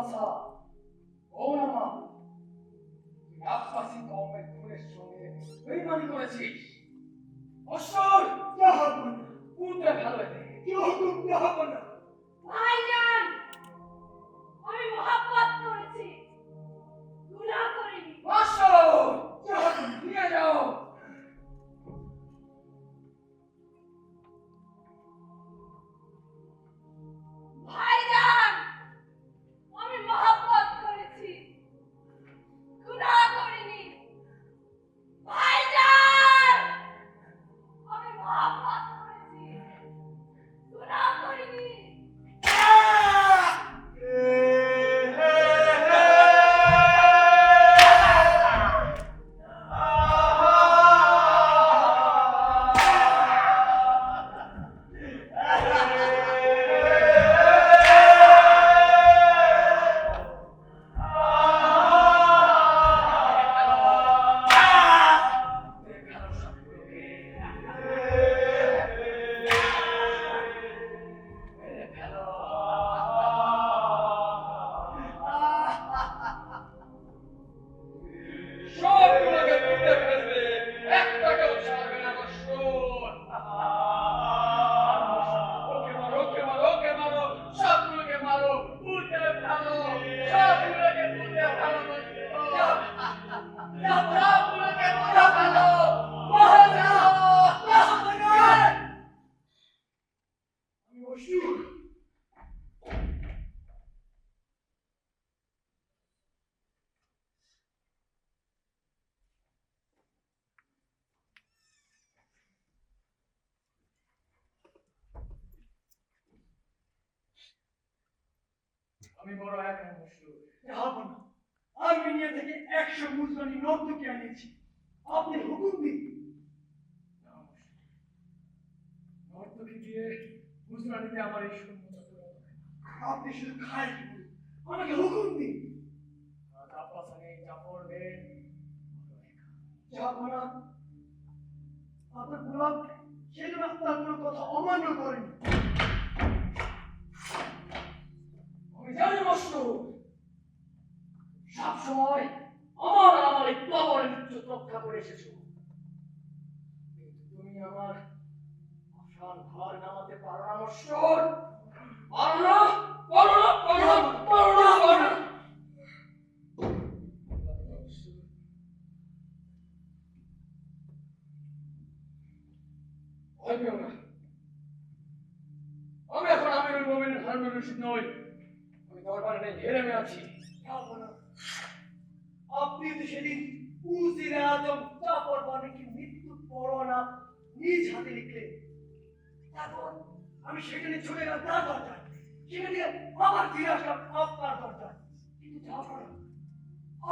আব্বাসা ও নামা তুই আব্বাসি কওমের খুনের সঙ্গে বেইমানি করেছিস। অসর উল্টে ফেলে দে। ভাইজান, আমি মহব্বত করেছি, গুনাহ করিনি। অসর নিয়ে যাও। ভাইজান, আমি মহব্বত করেছি, গুনাহ করিনি। ভাইজান, আমি মহব্বত করেছি, গুনাহ করিনি। সবগুলোকে পুঁতে ফেলবে, একটাকেও ছাড়বে না। অসর ওকে মারো, সবগুলোকে মারো, পুঁতে ফেলো, সবগুলোকে পুঁতে ফেলো। সবগুলোকে পুঁতে ফেলো। আমি অসুর। আমি বড় একা অসুর। আর্মেনিয়া থেকে 100 মুদ্রানি নর্তকী আনিয়েছি, আপনি হুকুম দিন। নর্তকী দিয়ে গুজরাটিতে আমার এই শূন্যতা পূরণ হয় না। আপনি শুধু খায় কি বলুন, আমাকে হুকুম দিন। আজ আব্বাস নেই, জাফর নেই, বড় একা। যাব না, আপনার গোলাম সেদিন আপনার কোনো কথা অমান্য করেনি। আমি জানি অসুর, সবসময় আমার এই কবরের ইজ্জত রক্ষা করে এসেছো, কিন্তু তুমি আমার আশার ভার নামাতে পারো না। অসুর পারো না, পারো না, পারো না, পারো না, পারো না। অসুর, ভয় পেও না। আমি এখন আমিরুল মুমিনিন হারুন রশিদ নই, আমি দরবারে নেই, হেরেমে আছি। যাব না, আপনি তো সেদিন উজিরে আজম জাফর বানিকে মৃত্যু পরোয়ানা নিজ হাতে লিখলেন। তারপর আমি সেখানে চলে গেলাম তার দরজায়, সেখান থেকে আবার ফিরে আসলাম আপনার দরজায়। কিন্তু জাফর,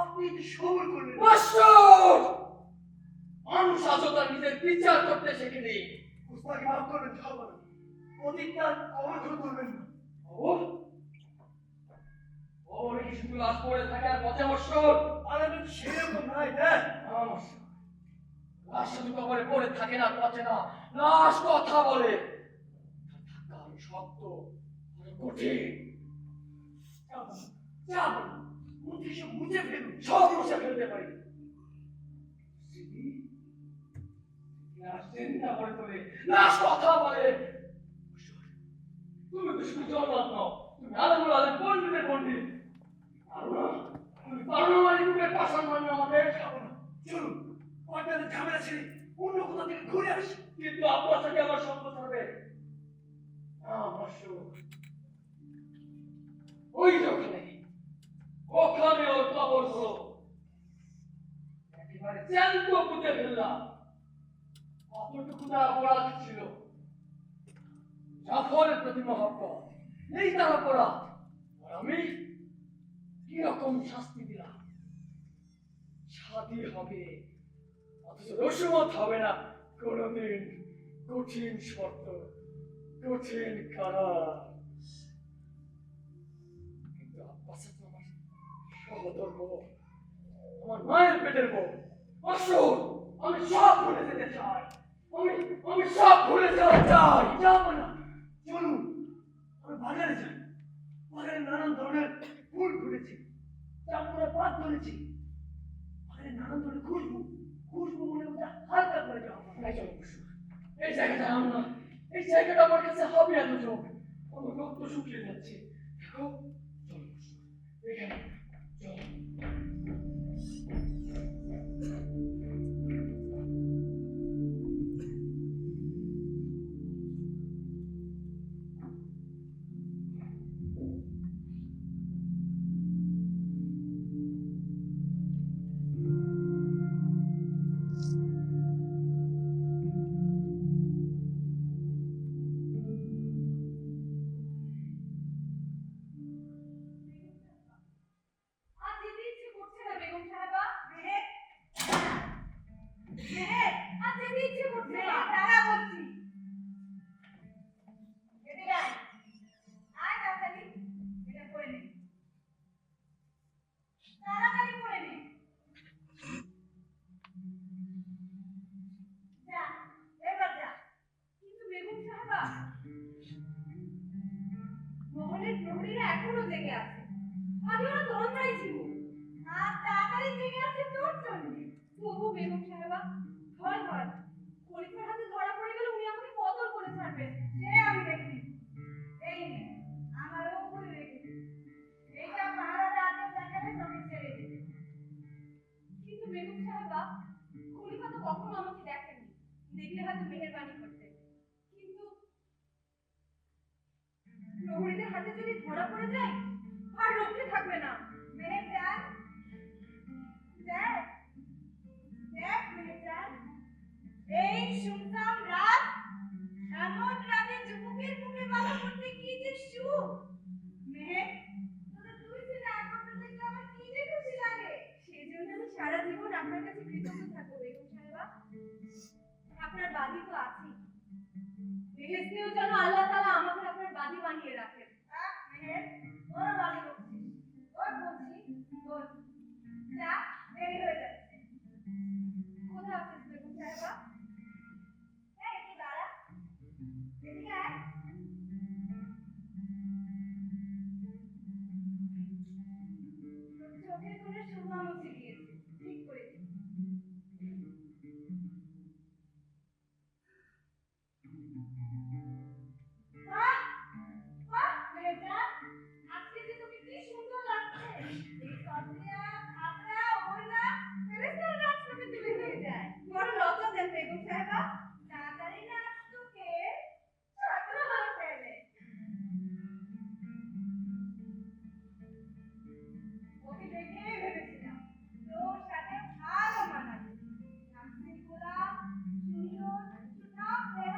আপনি তো সবর করলেন। অসুর, মানুষ আজও তার নিজের বিচার করতে শেখেনি। উস্তাদকে মাফ করবেন, যাব না, অতীতটা অবর্জন করবেন না। ওর কি শুধু লাশ পড়ে থাকে আর পচে? অসুর, আর আমি তো সেরকম নাই। হ্যাঁ, লাশ শুধু কবরে পড়ে থাকে না, পচে না, লাশ কথা বলে। তার থাকা আরো শক্ত, আরো কঠিন। যাব না, মুখে সব মুছে ফেলুন। সব মুছে ফেলতে পারি। লাশ চিন্তা করে তোলে, লাশ কথা বলে। অসুর, তুমি তো শুধু জন্মাত নও, তুমি আলমুল আলম পণ্ডিতের পণ্ডিত। পারো না, তুমি পারো না মালিকের পাশান মান্য আমাদের। যাব না, চলুন পর্দাদের ঝামেলা ছেড়ে অন্য কোথা থেকে ঘুরে আসি। কিন্তু আপনার থেকে আমার সঙ্গ থাকবে না। অসুর, ওই যে ওখানে ওর কবর হলো, একেবারে জ্যান্ত পুঁতে ফেললাম। কতটুকু তার অপরাধ ছিল? জাফরের প্রতি মহব্বত, এই তার অপরাধ। আর আমি কিরকম শাস্তি দিলাম? শাদী হবে, অথচ রসুমত হবে না কোনদিন। কঠিন শর্ত, কঠিন কারার। কিন্তু আব্বাস আমার সহোদর বউ, আমার মায়ের পেটের বউ। অসুর, আমি সব ভুলে যেতে চাই। আমি সব ভুলে যেতে চাই। যাব না, চলুন আমরা বাজারে যাই। বাজারে নানান ধরনের ফুল ফুটেছে, চাপুরা পাত ধরেছে, আরে নানান ধরনের খুশবু, খুশবু মনে হচ্ছে হালকা করে যাওয়া। নাই চলো বসু, এই জায়গাটা আমরা, এই জায়গাটা আমার কাছে হবে এত চোখ, আমার রক্ত শুকিয়ে যাচ্ছে। দেখো, চলো বসু, এখানে চলো। আর যেতে ইচ্ছে করছে না বেগম সাহেবা। মেহের, মেহের, আর যেতে ইচ্ছে করছে না। দাঁড়া বলছি। এদিকে আয়। আয় তাড়াতাড়ি। এটা করে নে। তাড়াতাড়ি করে নে। যা, এবার যা। কিন্তু বেগম সাহেবা, মহলের প্রহরীরা এখনো জেগে আছে। আগে ওরা তন্দ্রায় ছিল, আর তাড়াতাড়ি জেগে আছে তোর জন্য। তবু বেগম সাহেবা, ভয় হয়। খলিফার হাতে ধরা পড়ে গেলে উনি আমাকে কতল করে ছাড়বেন। সে আমি দেখি। এই নে, আমার ওপরে রেখে। এইটা পাহারাটা আজকে দেখালে তোকে ছেড়ে দেবে। কিন্তু বেগম সাহেবা, খলিফা তো কখনো আমাকে দেখেনি। দেখলে হয়তো মেহেরবানি করতেন। কিন্তু প্রহরীদের হাতে যদি ধরা পড়ে যায়, আর রক্ষে থাকবে না। মেহেরজান, দেখ, দেখ মেহেরজান, এই শুনশান রাত, এমন রাতে যুবকের মুখে বাধা পড়তে কি যে সুখ। মেহের, তোরা দুই ছেলে একত্রে দেখলে আমার কি যে খুশি লাগে। সেজন্য আমি সারা জীবন আপনার কাছে কৃতজ্ঞ থাকবো বেগম সাহেবা। আপনার বাদী তো আছেই। বেহেশতেও যেন আল্লাহ তাআলা আমাকে আপনার বাদী বানিয়ে রাখেন। মেহের, ওর বাদী বলছিস? ওর বলছি, বল। যা, দেরি হয়ে যাচ্ছে। খোদা হাফেজ বেগম সাহেবা। এই একটু দাঁড়া। এদিকে আয়। তোর চোখের কোণে সুমা মুছে গিয়েছে। ঠিক করেছি। বাহ! বাহ মেহেরজান! আজকে যে তোকে কি সুন্দর লাগছে! এই সদরিয়া, ঘাগরা, ওড়না, ফেরেশতার নাচ তোকে তুলে নিয়ে যায়। বড় লজ্জা দেন বেগম সাহেবা। তাড়াতাড়ি নাচ তোকে ছাত্র হয়ে ফেলে। ওকে দেখেই ভেবেছিলাম তোর সাথে ভালো মানাবে। নাচের গোলাপ, সুন্দর, সুঠাম দেহ,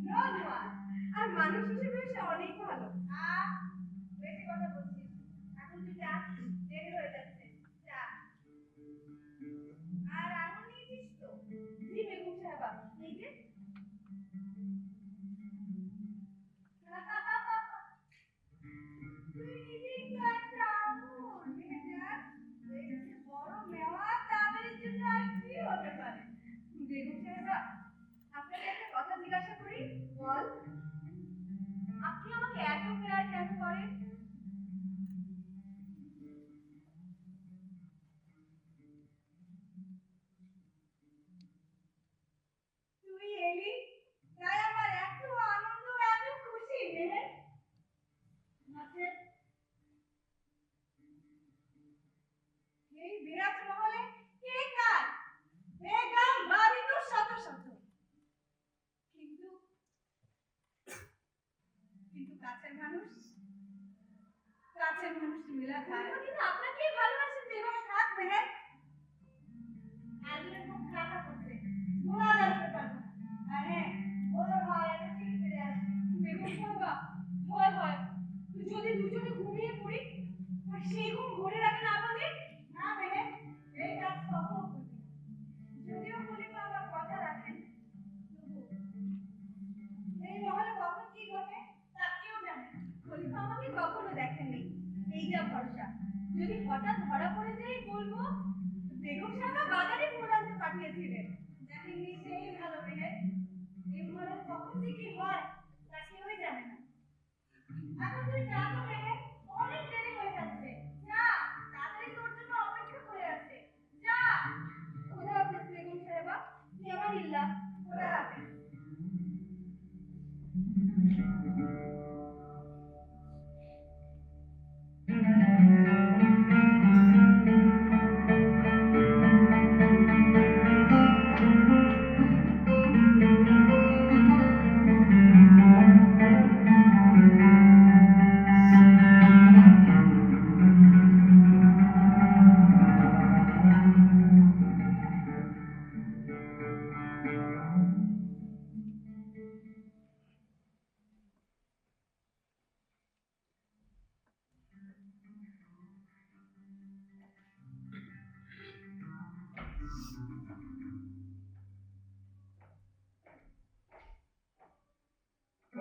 নরমাল। আর মানুষ হিসেবে সে অনেক ভালো। বেশি কথা বলছিস। এখন তুই যা, দেরি হয়ে যাচ্ছে। যা। আর আঙুল নিয়েছিস তো? জি বেগম সাহেবা, এই যে। তুই নিজেই তো একটা আঙুল, মেহেরজান। এর চেয়ে বড় মেওয়া তাদের জন্য আর কি হতে পারে? বেগম সাহেবা, আপনাকে একটা কথা জিজ্ঞাসা করি। বল। আপনি আমাকে এত প্রেয়ার কেন করেন? তুই এলি, তাই আমার এত আনন্দ, এত খুশি। মেহের, নাচের এই বিরাট মহলে কে কার? বেগম বাড়ি তো শত শত। কিন্তু কিন্তু কাছের মানুষ, কাছের মানুষ মিলা খায়। কিন্তু আপনাকেই ভালোবাসেন যেভাবে থাক মেহের। আজকে খুব খারাপ হচ্ছে, ঘোরা লাগতে পারবো না। আর হ্যাঁ, ওর হয় একটা ঠিক ফিরে আসবে। বেগম সাহেবা, ভয় হয় যদি দুজনে ঘুমিয়ে পড়ি আর সেই ঘুম ভোরের আগে না ভাঙে। না মেহের, এই কাজ কখনো করবি না। যদিও খলিফা আমার কথা রাখেন, তবু এই মহলে কখন কি ঘটে তা কেউ জানে না। খলিফা আমাকে কখনো দেখেননি, এই যা ভরসা। যদি হঠাৎ ধরা পড়ে যাই বলবো বেগম সাহেবা বাজারে ফুল আনতে পাঠিয়েছিলেন। দেখেননি সেই ভালো মেহের। এই মহলে কখন যে কি হয় তা কেউই জানে না। এখন তুই যা তো মেহের, অনেক দেরি হয়ে যাচ্ছে।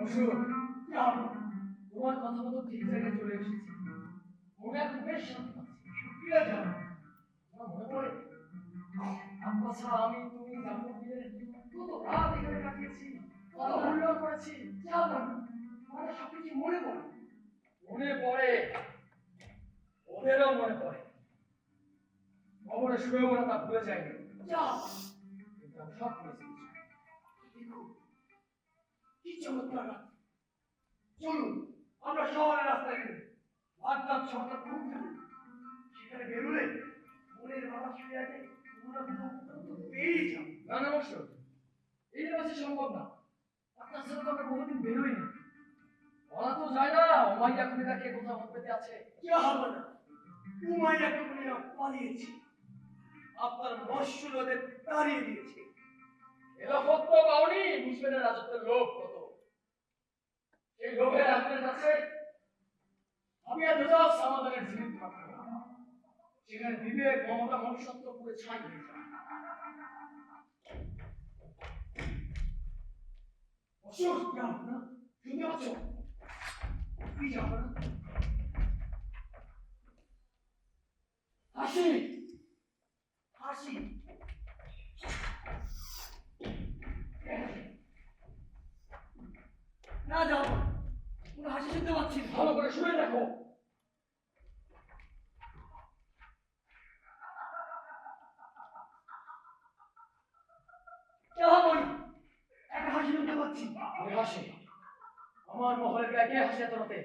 অবসর তোমার কথা মতো ঠিক জায়গায় চলে এসেছি। মনে এখন বেশ শান্তি পাচ্ছি। শুক্রিয়া জানো তোমার মনে পড়ে আব্বা ছাড়া আমি তুমি জাফর মিলে কত রাত এখানে কাটিয়েছি, কত হুল্লোড় করেছি। জানো আমার সবকিছু মনে পড়ে। মনে পড়ে, ওদেরও মনে পড়ে। খবরে শুয়েও ওরা তা ভুলে যায়নি। যাও কিন্তু আমি সব ভুলে গেছি। দেখো কি চমৎকার রাত। চলুন আমরা শহরের রাস্তায় গেলে বাগদাদ শহরটা খুব জানি, সেখানে বেরোলে মনের বাবা শুয়ে আছে, তোমরা তো পেয়েই যাও। না না অবশ্য এই মাসে সম্ভব না। আপনার সাথে তো আমরা বহুদিন বেরোইনি। বলা তো যায় না ওমাইয়া খুনিদাকে কোথাও হাত পেতে আছে। কি হবে না, উমাইয়া কুকুরিরা পালিয়েছে, আপনার মৎস্য নদের তাড়িয়ে দিয়েছে। এলো সত্য পাওনি মুসলিমের রাজত্বের লোভ কত। সেই লোভের আপনার কাছে আমি আর দুজক সমাধানের জীবিত মাত্র। সেখানে বিবেক মমতা মনুষ্যত্ব পুরে ছাই হয়ে যায়। অসুর যাও না, শুনতে পাচ্ছ? কি যাও না? হাসি হাসি না, যাও না, কোনো হাসি শুনতে পাচ্ছি না। ভালো করে শুনে দেখো। যাও বলি, একটা হাসি শুনতে পাচ্ছি। আমি হাসি, আমার মহলের গায়ে কে হাসি এত রাতে?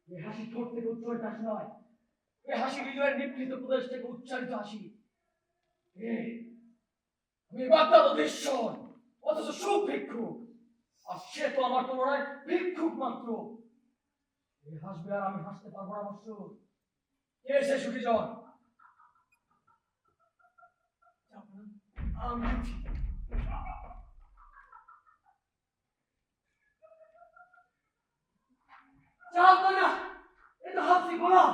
এই হাসি ঠোঁট থেকে উচ্চারিত হাসি নয়, এই হাসি হৃদয়ের নিভৃত প্রদেশ থেকে উচ্চারিত হাসি। আমি বাগদাদ অধীশ্বর, অথচ সুখ ভিক্ষুক, আর সে তো আমার তুলনায় ভিক্ষুক মাত্র। এই হাসবে আর আমি হাসতে পারবো না অবশ্য। কে সে সুখী জন? যাও না, আমি দেখছি। যাও না, এটা হাসি গোলাম।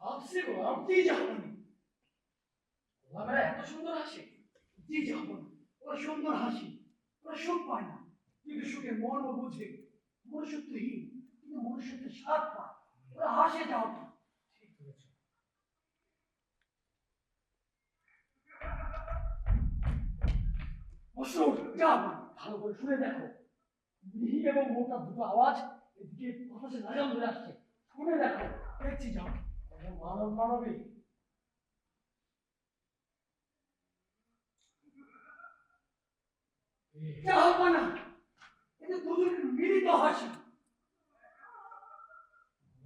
হাসি গোলাম? জি যাও না, গোলামেরা এত সুন্দর হাসি? জি যাও না, ওরা সুন্দর হাসি, ওরা সুখ পায় না, কিন্তু সুখের মর্ম বুঝে। মনুষ্যত্বহীন কিন্তু মনুষ্যত্বের স্বাদ পায়, ওরা হাসে। যাও না। ঠিক বলেছ। অসুর যাও না। ভালো করে শুনে দেখো, মিহি এবং মোটা দুটো আওয়াজ এদিকে বাতাসে লাগাম ধরে আসছে। শুনে দেখো। দেখছি, যাও। মানব মানবী। যাও না, এটা দুজনের মিলিত হাসি।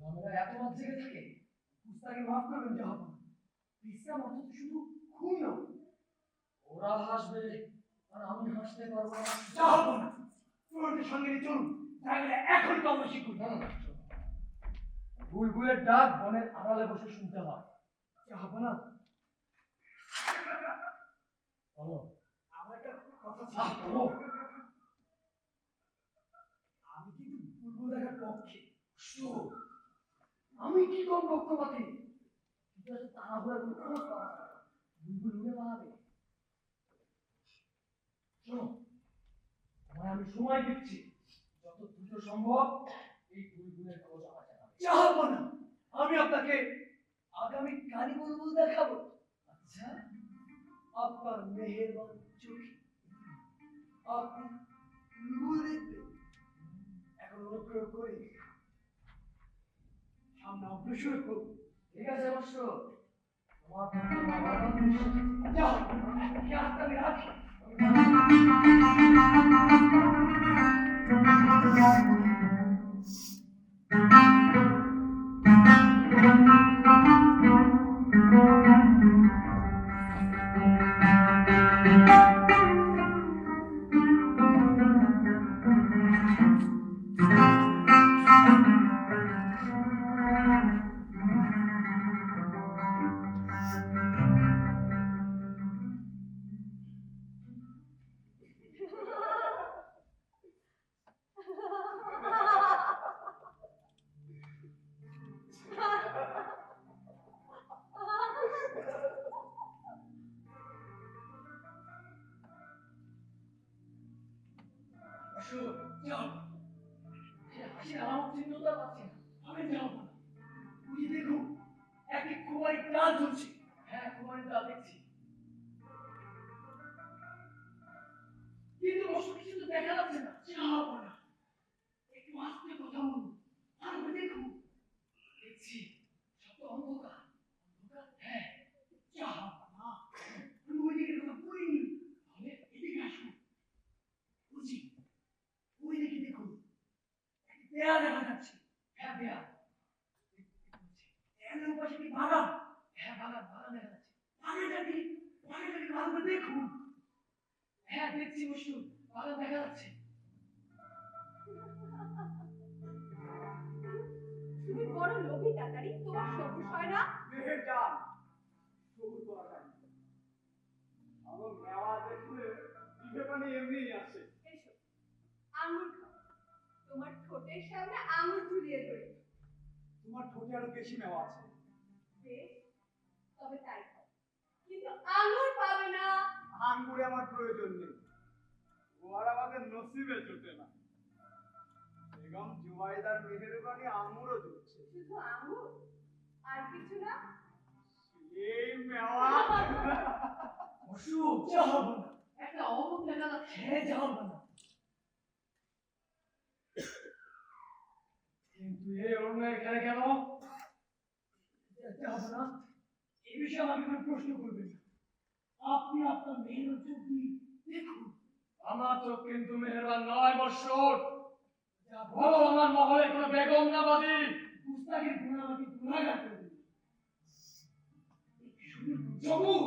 আমরা এত রাত জেগে থাকে। মুস্তাকে মাফ করবেন, যাও না। বিশ্রাম অর্থ তো শুধু ঘুম না। ওরা হাসবে আর আমি হাসতে পারবো না। যাও না, তোমাদের সঙ্গে নিয়ে চলুন, তাহলে এখন তল্লাশি করি। না না না, শোনো। বুলবুলের ডাক বনের আড়ালে বসে শুনতে হয়। যাও না, বলো। আমার একটা কথা আহ, ছিল। বলো। আমি কিন্তু বুলবুল দেখার পক্ষে। শোন, আমি কি কোন পক্ষপাতী? কিন্তু এত তাড়াহুড়া করে খোঁজ পাওয়া যায় না। বুলবুল উড়ে পালাবে। শোনো, তোমায় আমি সময় দিচ্ছি, যত দ্রুত সম্ভব এই বুলবুলের খোঁজ আমার জানাবে। যাও না, আমি আপনাকে আগামী কালী বুলবুল দেখাবো। আচ্ছা, আপনার মেহেরবান চোখে আপনি বুলবুল দেখবেন। এখন অনুগ্রহ করে সামনে অগ্রসর করুন। ঠিক আছে অবশ্য। তোমার প্রতি আমার অগাধ বিশ্বাস আছে। যাও, কি আজকে আমি রাখি। অবশ্যই যাও। সে হাসির আলামত চিহ্নটা পাচ্ছি না, আমি যাবো না। ওই যে দেখো, একটি কুমারীর ডাল ঝুলছে। হ্যাঁ, কুমারীর ডাল দেখছি, কিন্তু অবশ্য কিছু তো দেখা যাচ্ছে না। যাবো না। একটু আস্তে কথা বলুন, ভালো করে দেখুন। দেখছি সব তো অন্ধকার। অন্ধকার, হ্যাঁ, যাবো না, আমি ওই দিকের কথা বলিনি। তাহলে এদিকে আসুন। বুঝি, ওই দিকে দেখুন, একটি পেয়ারা দেখা যাচ্ছে। হ্যাঁ বেয়া, পেয়ারার পাশে কি বাগান? হ্যাঁ বাগান, বাগান দেখা যাচ্ছে। বাগানটাকে ভালো করে দেখুন। হ্যাঁ দেখছি বসু, বাগান দেখা যাচ্ছে। তুমি বড় লোভী তাড়াতাড়ি, তোমার সবুজ হয় না? মেহের ডাল সবুজ করা যায় না। আমার মেওয়া দেখলে জিভে পানি এমনিই আসে। এসো, আঙুর খাও। তোমার ঠোঁটের সামনে আঙুর ঝুলিয়ে ধরি। তোমার ঠোঁটে আরো বেশি মেওয়া আছে। বেশ, তবে তাই খাও। কিন্তু আঙুর পাবে না। আঙ্গুরে আমার প্রয়োজন নেই, ও আর আমাদের নসিবে জোটে না। বেগম জুবাইদার মেহেরবানি আঙ্গুরও জুটছে। শুধু আঙুর, আর কিছু না? এই মেওয়া বসু যাবো না, একটা অমত দেখা যাচ্ছে। হ্যাঁ যাবো না। কিন্তু এই অন্য এখানে কেন? যাবো না, এই বিষয়ে আমাকে কোনো প্রশ্ন করবেন না। আপনি আপনার মেহের চোখ দিয়ে দেখুন। আমার চোখ কিন্তু মেহেরবান নয় বৎসর। বলো আমার মহলে কোনো বেগম না বাদী? পুস্তাকের গুণা আমাকে গুণাগার করে দিন। সবুজ,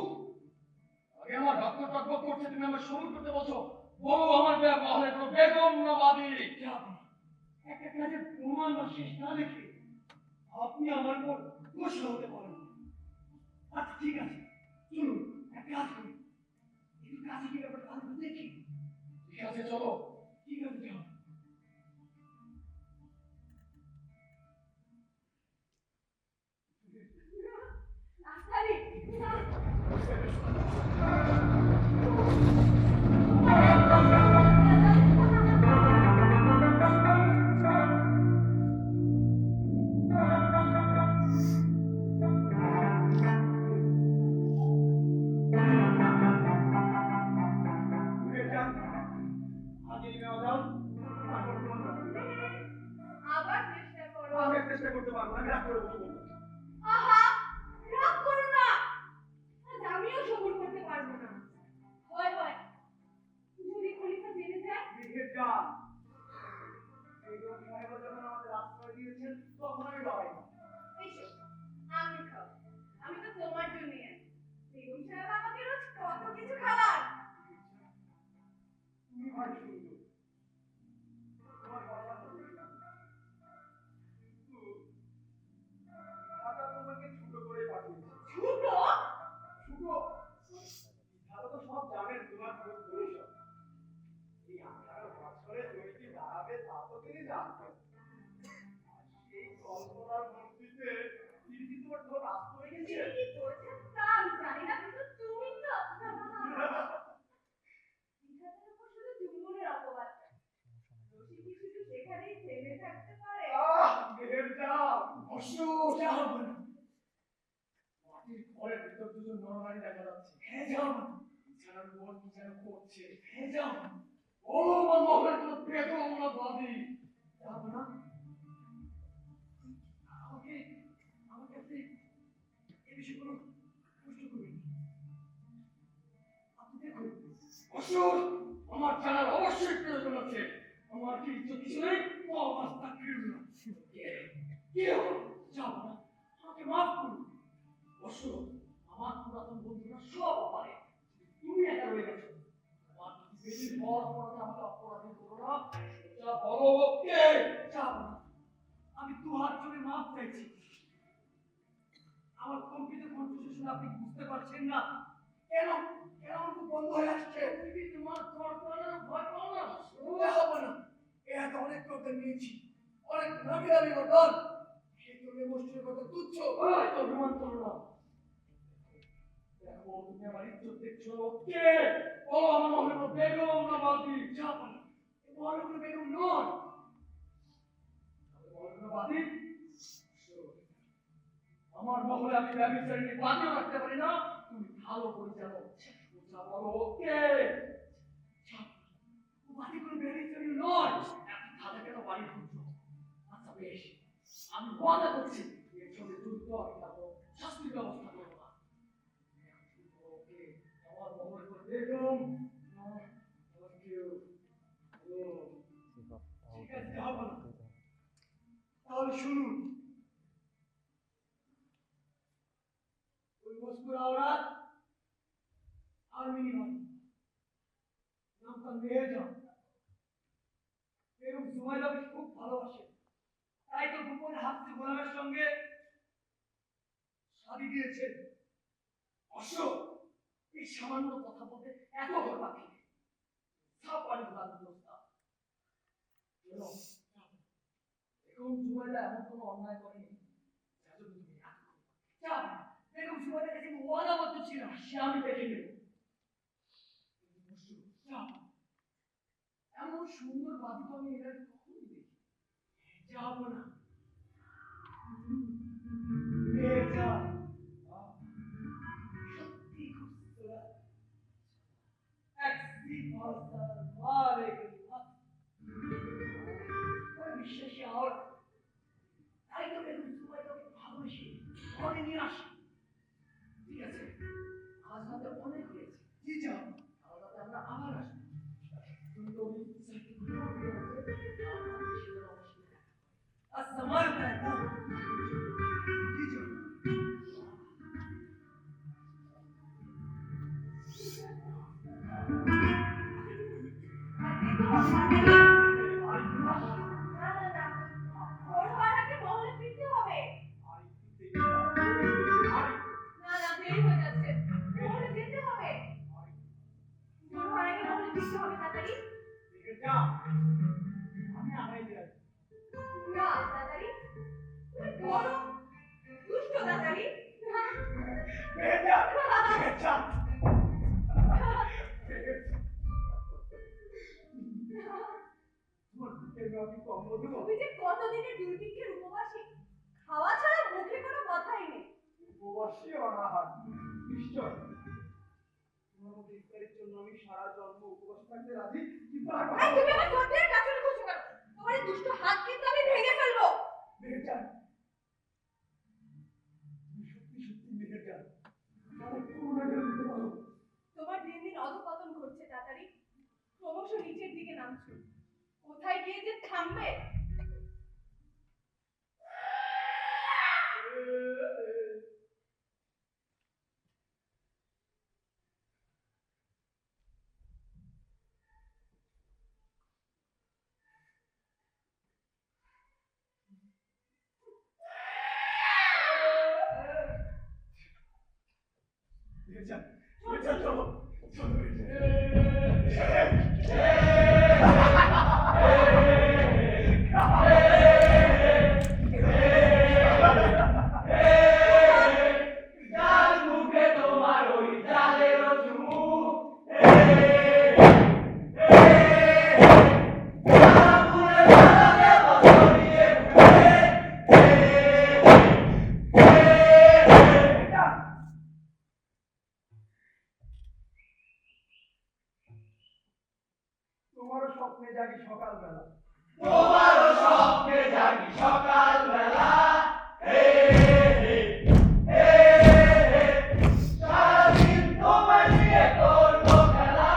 আগে আমার রক্ত টকবক করছে, তুমি আমার সবুজ করতে বলছো। বলো আমার মহলে কোনো বেগম না বাদী? যাবো না, একটা কাজের প্রমাণ বা শেষ না দেখে আপনি আমার উপর গোসা হতে পারেন না। আচ্ছা ঠিক আছে, চলুন এক কাজ করি, একটু কাছে গিয়ে ব্যাপারটা ভালো করে দেখি। ঠিক আছে চলো। ঠিক আছে যাও। আস্তারি, মেহের যান, আগে নেওয়া যাও, তারপর তোমার কথা। আবার চেষ্টা করো। আমি আর চেষ্টা করতে পারবো না, আমি রাগ করে বসে বলবো। আহা, রাগ করো না। আজ আমিও সবুর করতে পারবো না। হয় হয়, যদি খলিফা জেনে যায়। মেহের যান, বেগম সাহেবা যখন আমাদের আশ্রয় দিয়েছেন তখন আমি লড়াই। এসো, আঙুর খাও। আমি তো তোমার জন্যই আছি। বেগম সাহেব আমাকে রোজ কত কিছু খাবার। তুমি ভারী সুন্দর, তোমার কথা বলছিলাম, কিন্তু দাদা তোমাকে ছোট করে পাঠিয়েছে। ছোট? ছোট, দাদা তো সব জানেন তোমার ভবিষ্যৎ। এই 18 বছরে তুমি কি দাঁড়াবে তা তো তিনি জানতেন। আর সেই কল্পনার মূর্তিতে তিনি কি তোমার ধর আশ্রয় তিনি গেছেন। কি করেছেন তা আমি জানি না, কিন্তু তুমি তো বিধাতার উপর শুধু চুম্বনের অপবাদ দেয়। রসি কি শুধু সেখানেই থেমে থাকতে পারে? মেহের যান, বসু যাবো না। মাটির ঘরের ভিতর দুজন নরনারী দেখা যাচ্ছে। হ্যাঁ যাও না, বিছানার উপর কি যেন করছে। হ্যাঁ যাও না, ও আমার মহলে কোনো বেগম না বাদী? যাবো না। আমাকে আমাকে আপনি এ বিষয়ে কোনো প্রশ্ন করবেন না। আপনি দেখুন, অসুর, আমার জানার অবশ্যই প্রয়োজন আছে। আমার কি ইচ্ছে কিছু নেই? অবস্থা ফিরবে না। কি হলো? যাবো না, আমাকে মাফ করুন। অসুর, আমার পুরাতন বন্ধুরা সব পারে, তুমি একা রয়ে গেছো। আমার বেশি বড় অপরাধে আমাকে অপরাধী করো না। সোজা বলো কে? যাবো না, আমি দুহাত জোড়ে মাফ চাইছি। আমার কম্পিত কণ্ঠস্বর শুনে আপনি বুঝতে পারছেন না কেন কেন আমার মুখ বন্ধ হয়ে আসছে। তুমি কি তোমার কর্তনের ভয় পাও না? যাবো না, এর আগে অনেক কথা নিয়েছি, অনেক নামি দামি গঠন, সেই জন্য মসজিদের কথা তুচ্ছ। ওই তো অভিমান করো না। দেখো তুমি আমার ইজ্জত দেখছো। কে? ও আমার মহলে কোনো বেগম না বাদী? যাবো না, মহানগর বেগম নন। মহানগর বাদী আমার মহলে আমি ব্যবচারী বাদীও রাখতে পারি না। তুমি ভালো করে জানো সোজা বলো ওকে বাড়ি কোনো ব্যবচারী নয়। এখন খাতা কেন বাড়ি ঢুকছো? আচ্ছা বেশ, আমি ওয়াদা করছি এর সঙ্গে যুদ্ধ আমি তারপর শাস্তির ব্যবস্থা করবো না। ওকে আমার মহলে করে বেগম থ্যাংক ইউ। ঠিক আছে যাবো না, তাহলে শুনুন। ওই মজকুর আওরাত আর্মিনি বাদী, নাম তার মেহেরজান। বেগম সুমাইয়াকে খুব ভালোবাসে, তাই তো গোপনে হাফসে গোলামের সঙ্গে শাদী দিয়েছেন। অশোক এই সামান্য কথা বলতে এত ভয় পাখি সব পানি ধরার ব্যবস্থা। বেগম সুমাইয়া এমন কোনো অন্যায় করেনি যার জন্য তুমি রাগ করো। চাপ বেগম সুমাইয়ার কাছে আমি ওয়াদাবদ্ধ ছিলাম, সে আমি দেখে নেব। চাপ এমন সুন্দর বাদী তো আমি এর আগে কখনোই দেখি। যাব না বেজান, সত্যি খুব সুন্দর। একসি ভাষা মারে গেলা ওই বিশ্বাসী আওরা, তাই তো বেগম সুমাইয়াকে ভালোবেসে ঘরে নিয়ে আসি। ঠিক আছে, আজ রাতে অনেক হয়েছে। জি যাও, কাল রাতে আমরা আবার আসবো। তুমি তো السمار بتاعتها يجي আমি আগাই যাই। না দাদারি, তুমি বড় দুষ্ট দাদারি। বেটা বেটা তোমার বুকের রক্ত কম দেব। তুমি যে কতদিনের দুর্ভিক্ষের উপবাসী, খাওয়া ছাড়া মুখে কোনো কথাই নেই। উপবাসী অনাহার নিশ্চয় তোমার মতো ইফতারের জন্য আমি সারা জন্ম উপবাস থাকতে রাজি, কিন্তু আর এই তুমি আমার সন্তানের কাছে খুঁজছো কেন? তোমার এই দুষ্ট হাত কিন্তু আমি ভেঙে ফেলবো। মেহেরজান, তুমি সত্যি সত্যি মেহেরজান, আমার করুণা ঢেলে দিতে পারো। তোমার দিন দিন অধঃপতন ঘটছে তাড়াতাড়ি, ক্রমশ নিচের দিকে নামছো। কোথায় গিয়ে যে থামবে? মেহেরজান, মেহেরজান চলো চলো তোমারও স্বপ্নে জাগি সকালবেলা, তোমারও স্বপ্নে জাগি সকালবেলা। সারাদিন তোমার নিয়ে করবো খেলা।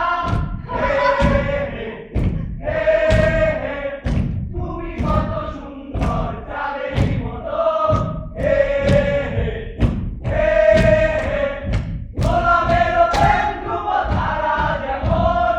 তুমি কত সুন্দর চাঁদের মতো, গোলাপেরও প্রেম ধ্রুব তারা যেমন।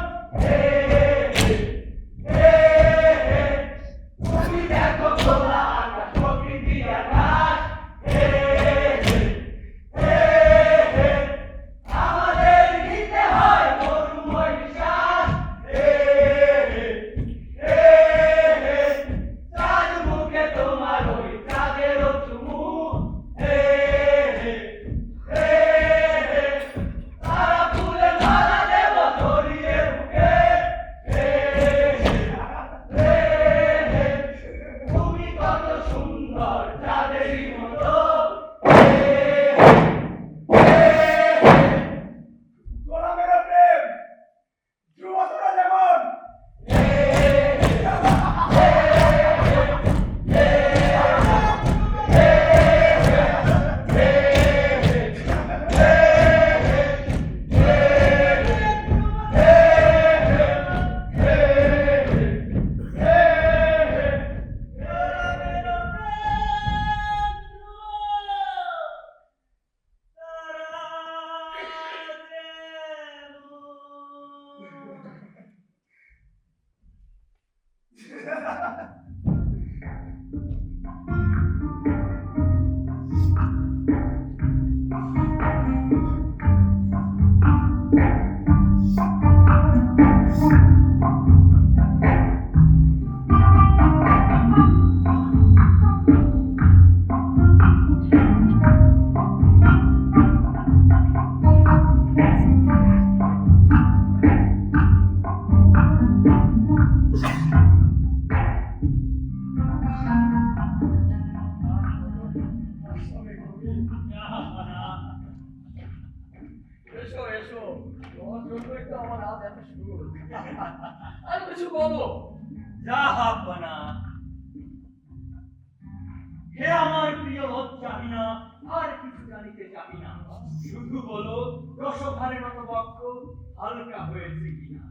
বলো। জাহাপনা, হে আমার প্রিয় লজ্জাহীনা, আর কিছু জানিতে চাহি না। শুধু বলো রসভারের মতো বক্ষ হালকা হয়েছে কিনা।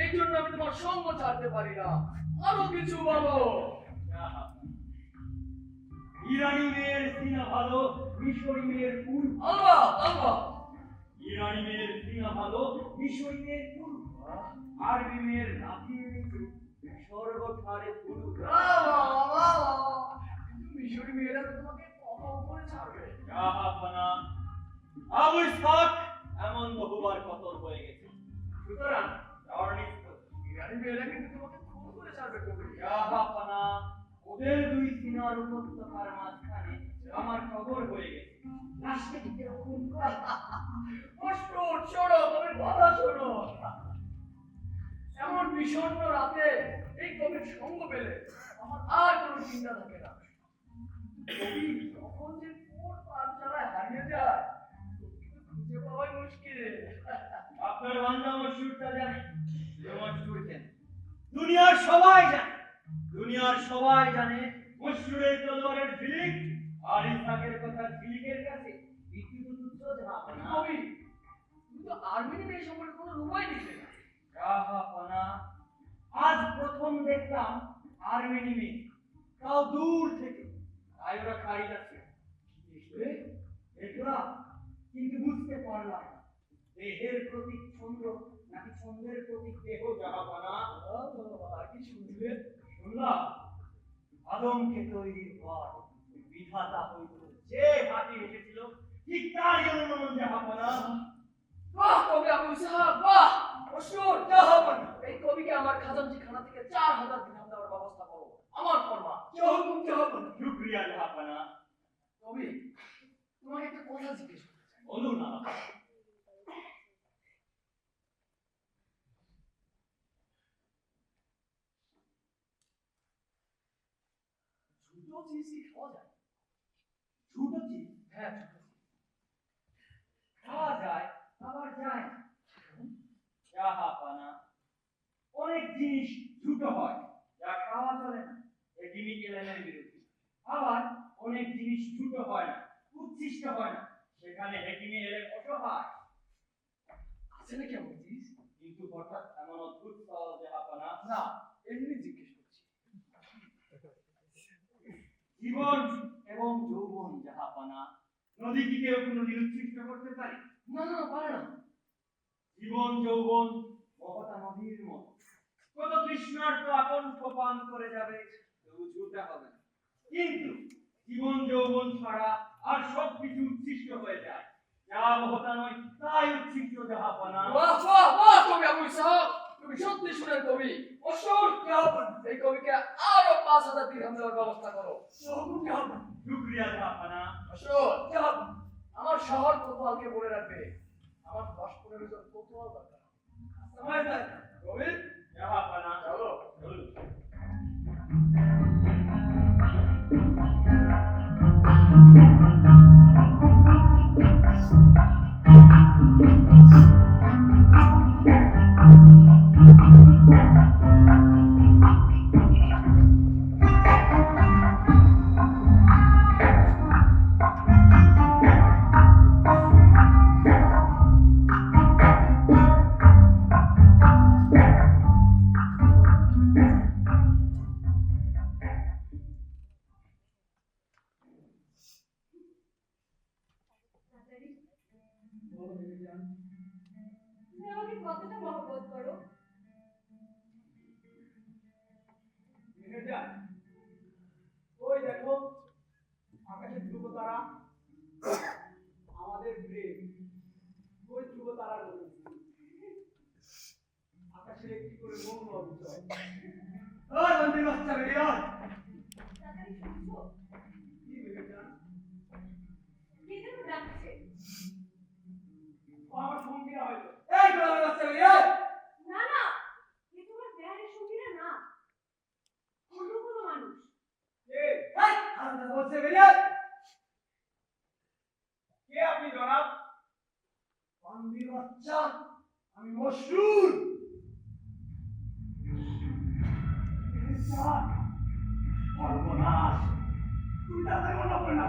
এই জন্য আমি তোমার সঙ্গ ছাড়তে পারি না। আরো কিছু বলো। জাহাপনা, ইরানি মেয়ের সিনা ভালো, মিশরি মেয়ের ফুল। আল্লাহ আল্লাহ। ইরানি মেয়ের সিনা ভালো, মিশরি মেয়ের ফুল। আরবি মেয়ের নাভির নিচে স্বর্গধারে ফুল। কিন্তু মিশরি মেয়েরা তো তোমাকে কত করে ছাড়বে। জাহাপনা, আবু ইসহাক এমন বহুবার কতল হয়ে গেছে। সুতরাং ইরানি মেয়েরা কিন্তু তোমাকে খুন করে ছাড়বে কবি। জাহাপনা, ওদের দুই সিনার উপত্যকার মাঝখানে আমার খবর হয়ে গেছে। লাশকে কি কেউ খুন করে? কষ্ট শোনো, তুমি কথা শোনো। এমন বিষণ্ণ রাতে এই কবির সঙ্গ পেলে আমার আর কোনো চিন্তা থাকে না। কবি যখন যে কোন পাঠশালায় হারিয়ে যায় কিন্তু খুঁজে পাওয়াই মুশকিল। আপনার বান্দা মশহুরটা জানে। যে মশহুর কেন? দুনিয়ার সবাই জানে। দুনিয়ার সবাই জানে মশহুরের তলোয়ারের ঝিলিক আর ইসহাকের কথা ঝিলিকের কাছে বিদ্যুৎ তুচ্ছ। জাহাপনা, কবি তুমি তো আর্মেনি মেয়ে সম্পর্কে কোনো রূপাই দিলে না। জাহাপনা, আজ প্রথম দেখলাম আর্মেনি মেয়ে, তাও দূর থেকে। তাই ওরা খাড়ি আছে। দেখলাম কিন্তু বুঝতে পারলাম না দেহের প্রতীক ছন্দ নাকি ছন্দের প্রতীক দেহ। জাহাপনা, আর কি শুনলে? শুনলাম আদমকে তৈরির পর বিধাতা হইত যে হাতি এসেছিল ঠিক তারই অনুমান। জাহাপনা, বাহ কবি আবু ইসহাক, বাহ অসুর জাহাপনা। এই কবিকে আমার খাজানজি খানা থেকে 4000 দিরহাম দেওয়ার ব্যবস্থা করো। আমার ফরমান। জহুকুম জাহাপনা। শুকরিয়া জাহাপনা। কবি তোমাকে একটা কথা জিজ্ঞেস করতে চাই। বলুন না। ছোট চিজ কি খাওয়া যায়? ছোট চিজ হ্যাঁ ছোট চিজ। খাওয়া যায় আবার যায় না। জাহাপনা, অনেক জিনিস ছোট হয় যা খাওয়া চলে না, এটিমি এলেনের বিরুদ্ধে। আবার অনেক জিনিস ছোট হয় না, উচ্ছিষ্ট হয় না, সেখানে হেকিমি এলেন অসহায়। আছে নাকি এমন চিজ? কিন্তু হঠাৎ এমন অদ্ভুত সওয়াল। জাহাপনা, না এমনি জিজ্ঞেস করছি। জীবন এবং যৌবন। জাহাপনা, নদী কি কেউ কোনো নিরুচ্ছিষ্ট করতে পারে? না না পারে না। জীবন যৌবন মহতা নদীর মতো, কত তৃষ্ণার্ত আকণ্ঠ পান করে যাবে, তবু ছুটা হবে না। কিন্তু জীবন যৌবন ছাড়া আর সবকিছু উচ্ছিষ্ট হয়ে যায়। যা মহতা নয় তাই উচ্ছিষ্ট। জাহাপনা, বাহ বাহ বাহ কবি আবু ইসহাক, তুমি সত্যি শুনেন কবি অসুর জাহাপনা। এই কবিকে আরো 5000 দিরহাম দেওয়ার ব্যবস্থা করো। হুকুম জাহাপনা। শুকরিয়া জাহাপনা। অসুর জাহাপনা, আমার শহর কোতোয়ালকে বলে রাখবে আমার 10-15 জন কোতোয়াল দরকার। সময় দেয় কবি জাহাপনা। চলো। চলুন। তুমি আমাকে কতটা মহব্বত করো? মেহেরজান, ওই দেখো আকাশে ধ্রুব তারা, আমাদের প্রেম ওই ধ্রুব তারার মতো। আকাশে একটি করে মৌন অবিচয়। ওই মন্দির বাচ্চা বেরিয়ে আয়। তাড়াতাড়ি শুনছো? কি মেহেরজান? কে যেন ডাকছে। ও আমার সঙ্গীরা হয়তো। এই গোলামের বাচ্চা বেরিয়ে আয়। না না, এ তোমার প্যারের সঙ্গীরা না, অন্য কোনো মানুষ। কে? এই আলাদা বলছে বেরিয়ে আয়। কে আপনি জনাব? মন্দির বাচ্চা, আমি মশহুর। সর্বনাশ! তুই তাড়াতাড়ি মনে করে না।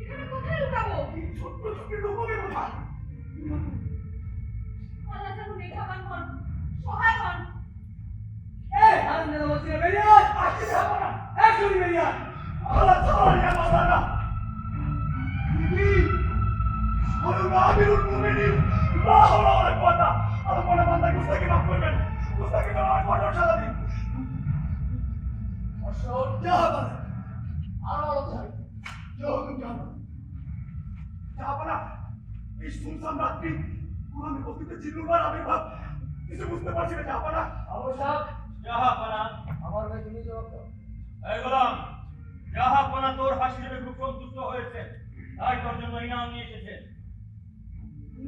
এখানে কোথায় লুকাবো? এই ছোট্ট ছোট্ট লুকোবে কোথায়? আল্লাহ যেন মেঘাবান হন, সহায় হন। এই হারামজাদা বলছি না, বেরিয়ে আয়! আসতে যাবো না, এক্ষুনি বেরিয়ে আয়! আল্লাহ ছাড়, ইয়া মাওলানা! বিবি! স্বয়ং আমিরুল মুমিনিন লা হাওলা ওয়ালা কুওয়াতা! আল্লাহ কোন বান্দা গুস্তাখি মাফ করবেন, গুস্তাখি করার কঠোর সাজা দিন। অশ্বর জাহাপানা, আরো চাই জহুকুম জাহাপানা। জাহাপানা, এই শুনশান রাত্রি কোরআনের বস্তিতে জিন্নুর আবির্ভাব, কিছু বুঝতে পারছি না জাহাপানা। আবশ্যক জাহাপনা, আমার ভাই তুমি জবাব দাও। এই গোলাম, জাহাপনা তোর হাসিতে খুব সন্তুষ্ট হয়েছে, তাই তোর জন্য ইনাম নিয়ে এসেছে।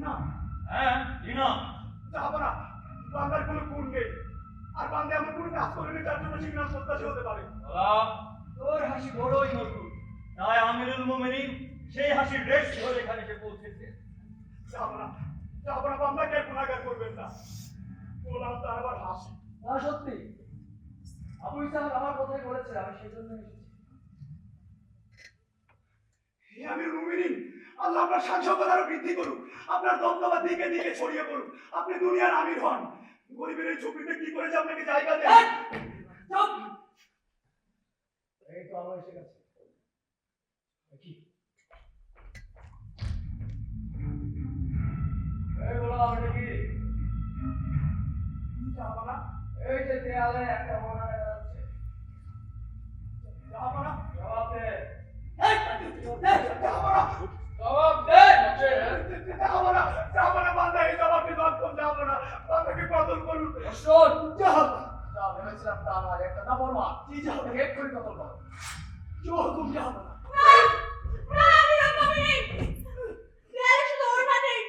না হ্যাঁ, ইনাম। জাহাপানা, বান্দার কোনো গুণ নেই, আর বান্দে এমন কোনো কাজ করেনি যার জন্য সে ইনাম প্রত্যাশী হতে পারে। গোলাম, তোর হাসি বড়ই মধুর, তাই আমিরুল মুমিনিন সেই হাসির রেশ ধরে এখানে এসে পৌঁছেছে। জাহাপানা, জাহাপানা, বান্দাকে আর গুনাহগার করবেন না। গোলাম তার আবার হাসি। না সত্যি আবু ইসহাক আমার কথাই বলেছে, আমি সেজন্য এসেছি। হে আমিরুল মুমিনিন, আল্লাহ আপনার শান-শওকত আরো বৃদ্ধি করুক, আপনার দবদবা দিকে দিকে ছড়িয়ে পড়ুক, আপনি দুনিয়ার আমির হন। গরিবের এই ঝুপড়িতে কি করেছে আপনাকে জায়গা দেন? চুপ! এই তো আমার এসে গেছে। কি এই গোলাম, এটা কি? জাহাপানা, এই যে দেয়ালে একটা মোনা দেখা যাচ্ছে, জাহাপানা, জবাব দে। জাহাপানা, জবাব দে নচে। জাহাপানা, জাহাপানা, বান্দা এই জবাবটি দক্ষম। জাহাপানা, বান্দাকে কতল করুন। শোন, জাহাপানা, যা ভেবেছিলাম তা নয়, একটা নাফরমান। জি জাহাপানা, এক্ষুনি কতল কর। জহুকুম জাহাপানা। না, না, আমিরুল মুমিনিন! দেয়ালে শুধু ওড়না নেই,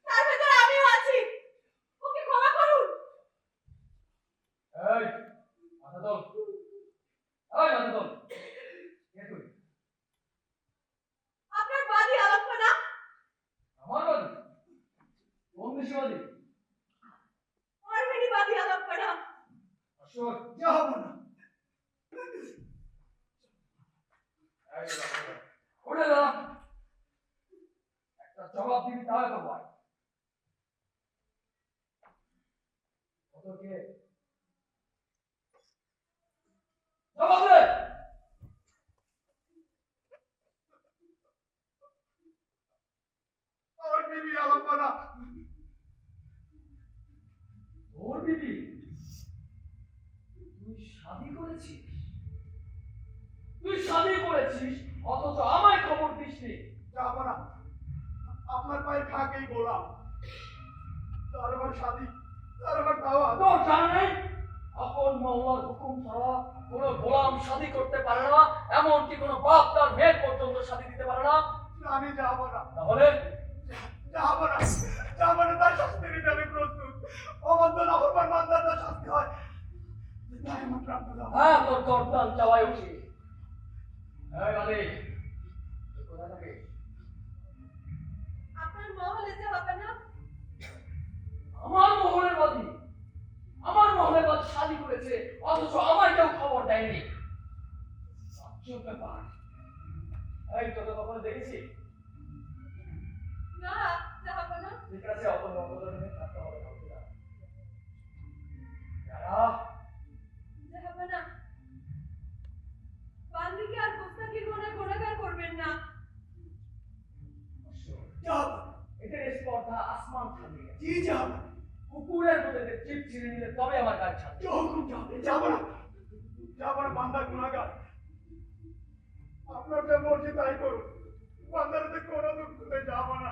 তার ভেতরে আমিও আছি। ওকে ক্ষমা করুন। এই মাথা তোল, এই মাথা তোল। কে তুই? আপনার বাদী আলাপনা। আমার বাদী? কোন দেশবাদী? আর্মেনি বাদী আলাপনা। অশ্বর, জাহাপানা, উঠে যা। একটা জবাব দিবি তাহলে তো ভয়। কত কে? জবাব দে। আমার বিবি আলাপানা। তোর বিবি? তুই শাদী করেছিস? তুই শাদী করেছিস অথচ আমায় খবর দিসনি। জাহাপানা, আপনার পায়ে খাকেই গোলাম, তার আবার শাদী, তার আবার দাওয়াত। তোর জানা নেই আপন মাওলার হুকুম ছাড়া কোনো গোলাম শাদী করতে পারে না, এমনকি কোনো বাপ তার মেয়ের পর্যন্ত শাদী দিতে পারে না। আমি জাহাপানা, তাহলে জাহাপানা, জাহাপানা, তার শাস্তি নিতে আমি প্রস্তুত। অবাধ্য নাফরমান বান্দার তার শাস্তি হয়, তাই আমার প্রাপ্ত জাহাপানা। হ্যাঁ, তোর গর্দান চাওয়াই উচিত। এই বাদী, তুই কোথায় থাকিস? আপনার মহলে যে হবে না। আমার মহলের বাদী? আমার মহলের বাদী শাদী করেছে অথচ আমায় কেউ খবর দেয়নি। আশ্চর্য ব্যাপার। এই তোকে কখনো দেখেছি? না, জাহাপনা। ঠিক আছে, অত নগদনে থাকতে হবে কাউকে না। যারা জাহাপনা, বান্দিকে আর গোস্তাকির গুনাহগার করবেন না। জাহাপানা, এদের স্পর্ধা আসমান ছাড়িয়ে গেছে। জি জাহাপানা, কুকুরের মধ্যে এদের চিপ ছিঁড়ে নিলে তবে আমার গাড়ি ছাড়বে। জহুকুম জাহাপানা, জাহাপানা, বান্দা গুনাহগার, আপনার যা মর্জি তাই করুন, বান্দারতে কোনো দুঃখ নেই জাহাপানা।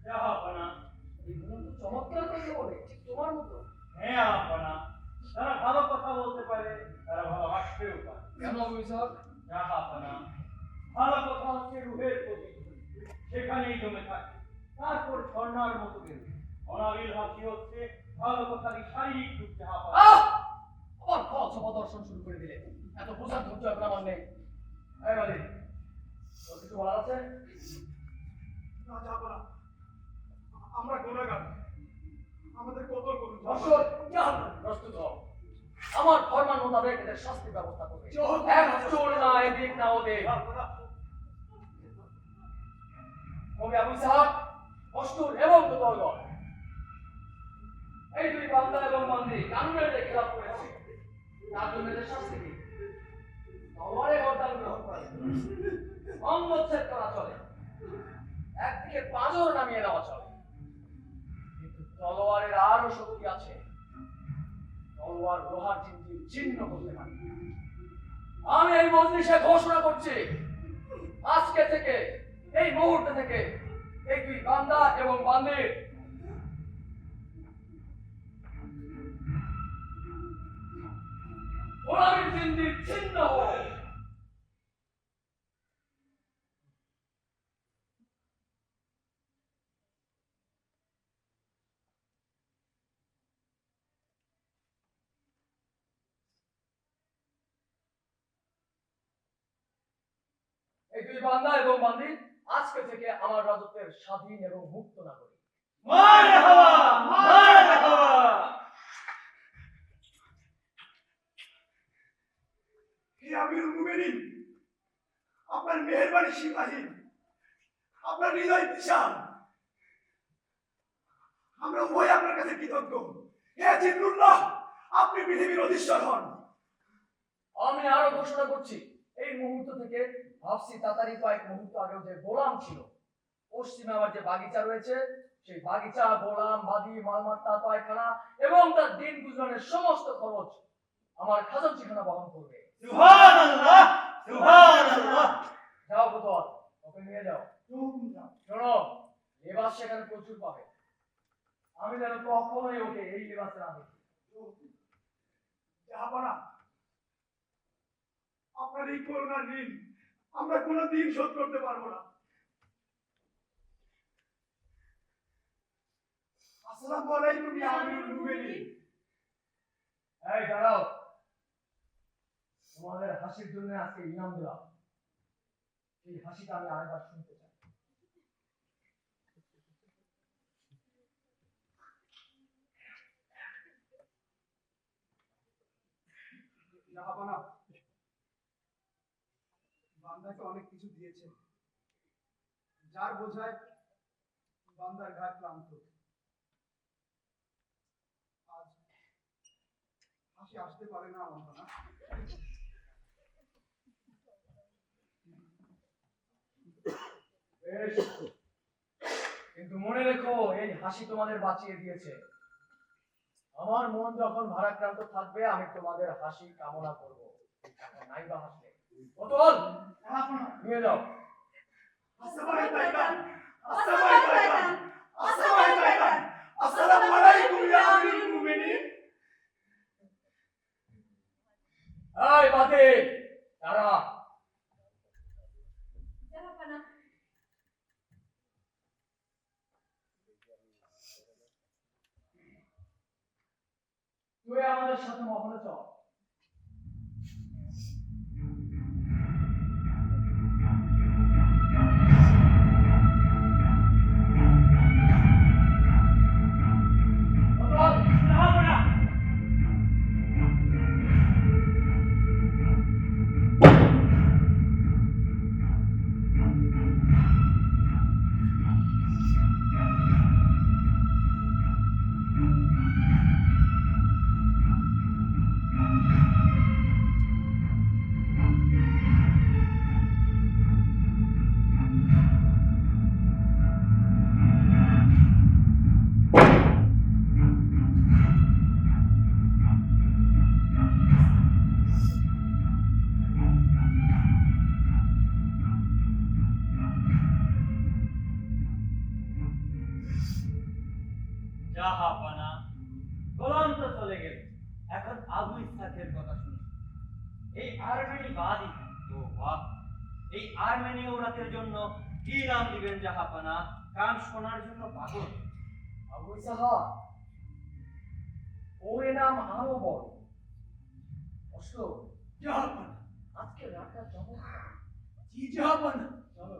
জাহাপনা, এগুলো তো চমৎকার কথা বলে, ঠিক তোমার মতো। হ্যাঁ আপনা, তারা ভালো কথা বলতে পারে, তারা ভালো হাসতেও পারে। কেন অভিষেক? জাহাপনা, ভালো কথা হচ্ছে রুহের প্রতিধ্বনি, সেখানেই জমে থাকে, তারপর ঝর্ণার মতো বেরোয়। অনাবিল হাসি হচ্ছে ভালো কথারই শারীরিক রূপ। জাহাপনা, আবার ফলসফা দর্শন শুরু করে দিলে, এত বোঝার ধৈর্য এখন আমার নেই। এই বাদী, তোর কিছু বলার আছে? না জাহাপানা, আমরা গুনাহগার, আমাদের কদর করুন অশ্বর, জাহাপানা। চল। আমার ফরমান মোতাবেক এদের শাস্তি ব্যবস্থা করবে। এক চোর না এদিক না ওদের। কবি আবু ইসহাক, অষ্টুর এবং তোতলগড়, এই দুই বান্দা এবং বান্দি কানুনের যে খেলাপ করেছে, তার জন্য এদের শাস্তি কি? তলোয়ারে গর্দান গ্রহণ করা চলে, অঙ্গচ্ছেদ করা চলে, একদিকে পাঁজর নামিয়ে নেওয়া চলে। কিন্তু তলোয়ারের আরো শক্তি আছে। তলোয়ার লোহার চিমটি ছিন্ন করতে পারে। আমি এই মজলিসে ঘোষণা করছি, আজকে থেকে, এই মুহূর্ত থেকে, এই দুই বান্দা এবং বান্দির গোলামীর জিন্দির ছিন্ন হোক। এই দুই বান্দা এবং বান্দি আজকে থেকে আমার রাজত্বের স্বাধীন এবং মুক্ত নাগরিক। মারহাবা, মারহাবা। হে আমিরুল মুমিনিন, আপনার মেহেরবানি সীমাহীন, আপনার হৃদয় বিশাল। আমরা উভয় আপনার কাছে কৃতজ্ঞ। হে জিন্নুল্লাহ, আপনি পৃথিবীর অধীশ্বর হন। আমি আরো ঘোষণা করছি, এই মুহূর্ত থেকে ভাবছি তাতারি কয়েক মুহূর্ত আগেও যে গোলাম ছিল, পশ্চিমে আমার যে বাগিচা রয়েছে, সেই বাগিচা, গোলাম, বাদি, মালমাত্তা, পায়খানা এবং তার দিন গুজরানের সমস্ত খরচ আমার খাজানচিখানা বহন করবে। সুবহানাল্লাহ, সুবহানাল্লাহ। যাও কোতোয়াল, ওকে নিয়ে যাও। শোনো, লেবাস সেখানে প্রচুর পাবে। আমি যেন কখনোই ওকে এই লেবাসে না দেখি। জাহাপনা, আপনার এই করুণার ঋণ আমরা কোনোদিন শোধ করতে পারবো না। আসসালামু আলাইকুম ইয়া আমিরুল মুমিনিন। এই দাঁড়াও, তোমাদের হাসির জন্য আজকে ইনাম দিলাম। এই হাসিটা আমি আরেকবার শুনতে চাই। জাহাপনা, বান্দাকে অনেক কিছু দিয়েছে, যার বোঝায় বান্দার ঘাট ক্লান্ত। আজ হাসি আসতে পারে না আমার না। বেশ, কিন্তু মনে রেখো, এই হাসি তোমাদের বাঁচিয়ে দিয়েছে। আমার মন যখন ভারাক্রান্ত থাকবে, আমি তোমাদের হাসি কামনা করব। নাই বা হাসলে কোতোয়াল, নিয়ে যাও। আসসালামু আলাইকুম ইয়া আমিরুল মুমিনিন। এই বাদে তারা জাহাপনা, তুই আমাদের সাথে মহলে চল। কোতোয়াল, জাহাপনা। জাহাপনা, গোলাম তো চলে গেল, এখন আবু ইসহাকের কথা শুনি। এই আর্মেনিবাদী তো বাহ, এই আর্মেনীয় ওরাতের জন্য কি নাম দিবেন জাহাপনা? কান শোনার জন্য পাগল। আবু ইসহাক, ওর নাম আরো বড়। অশ্ব, জাহাপনা, আজকে রাতটা চমৎকার। জি জাহাপনা। চলো।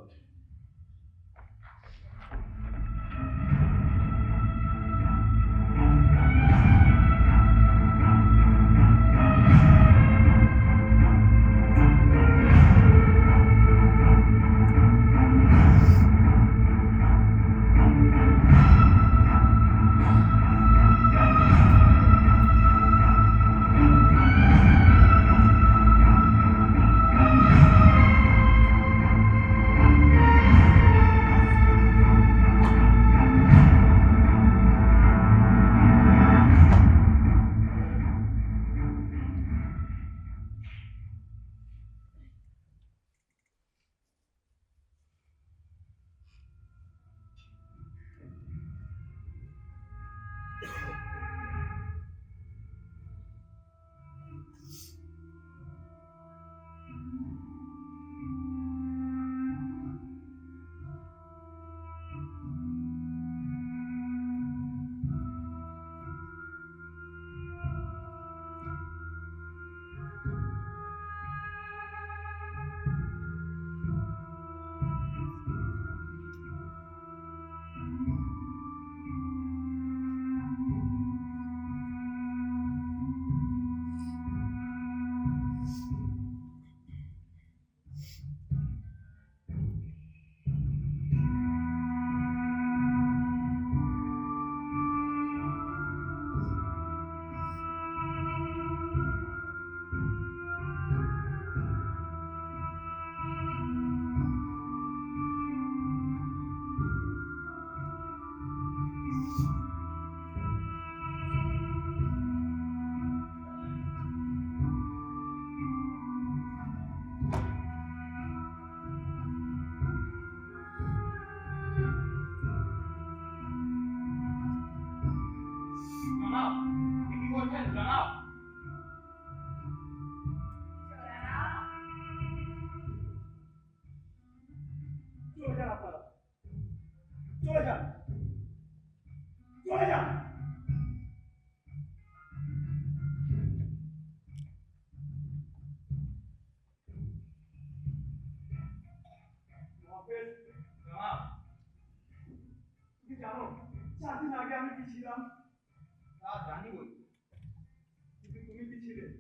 ছিলেন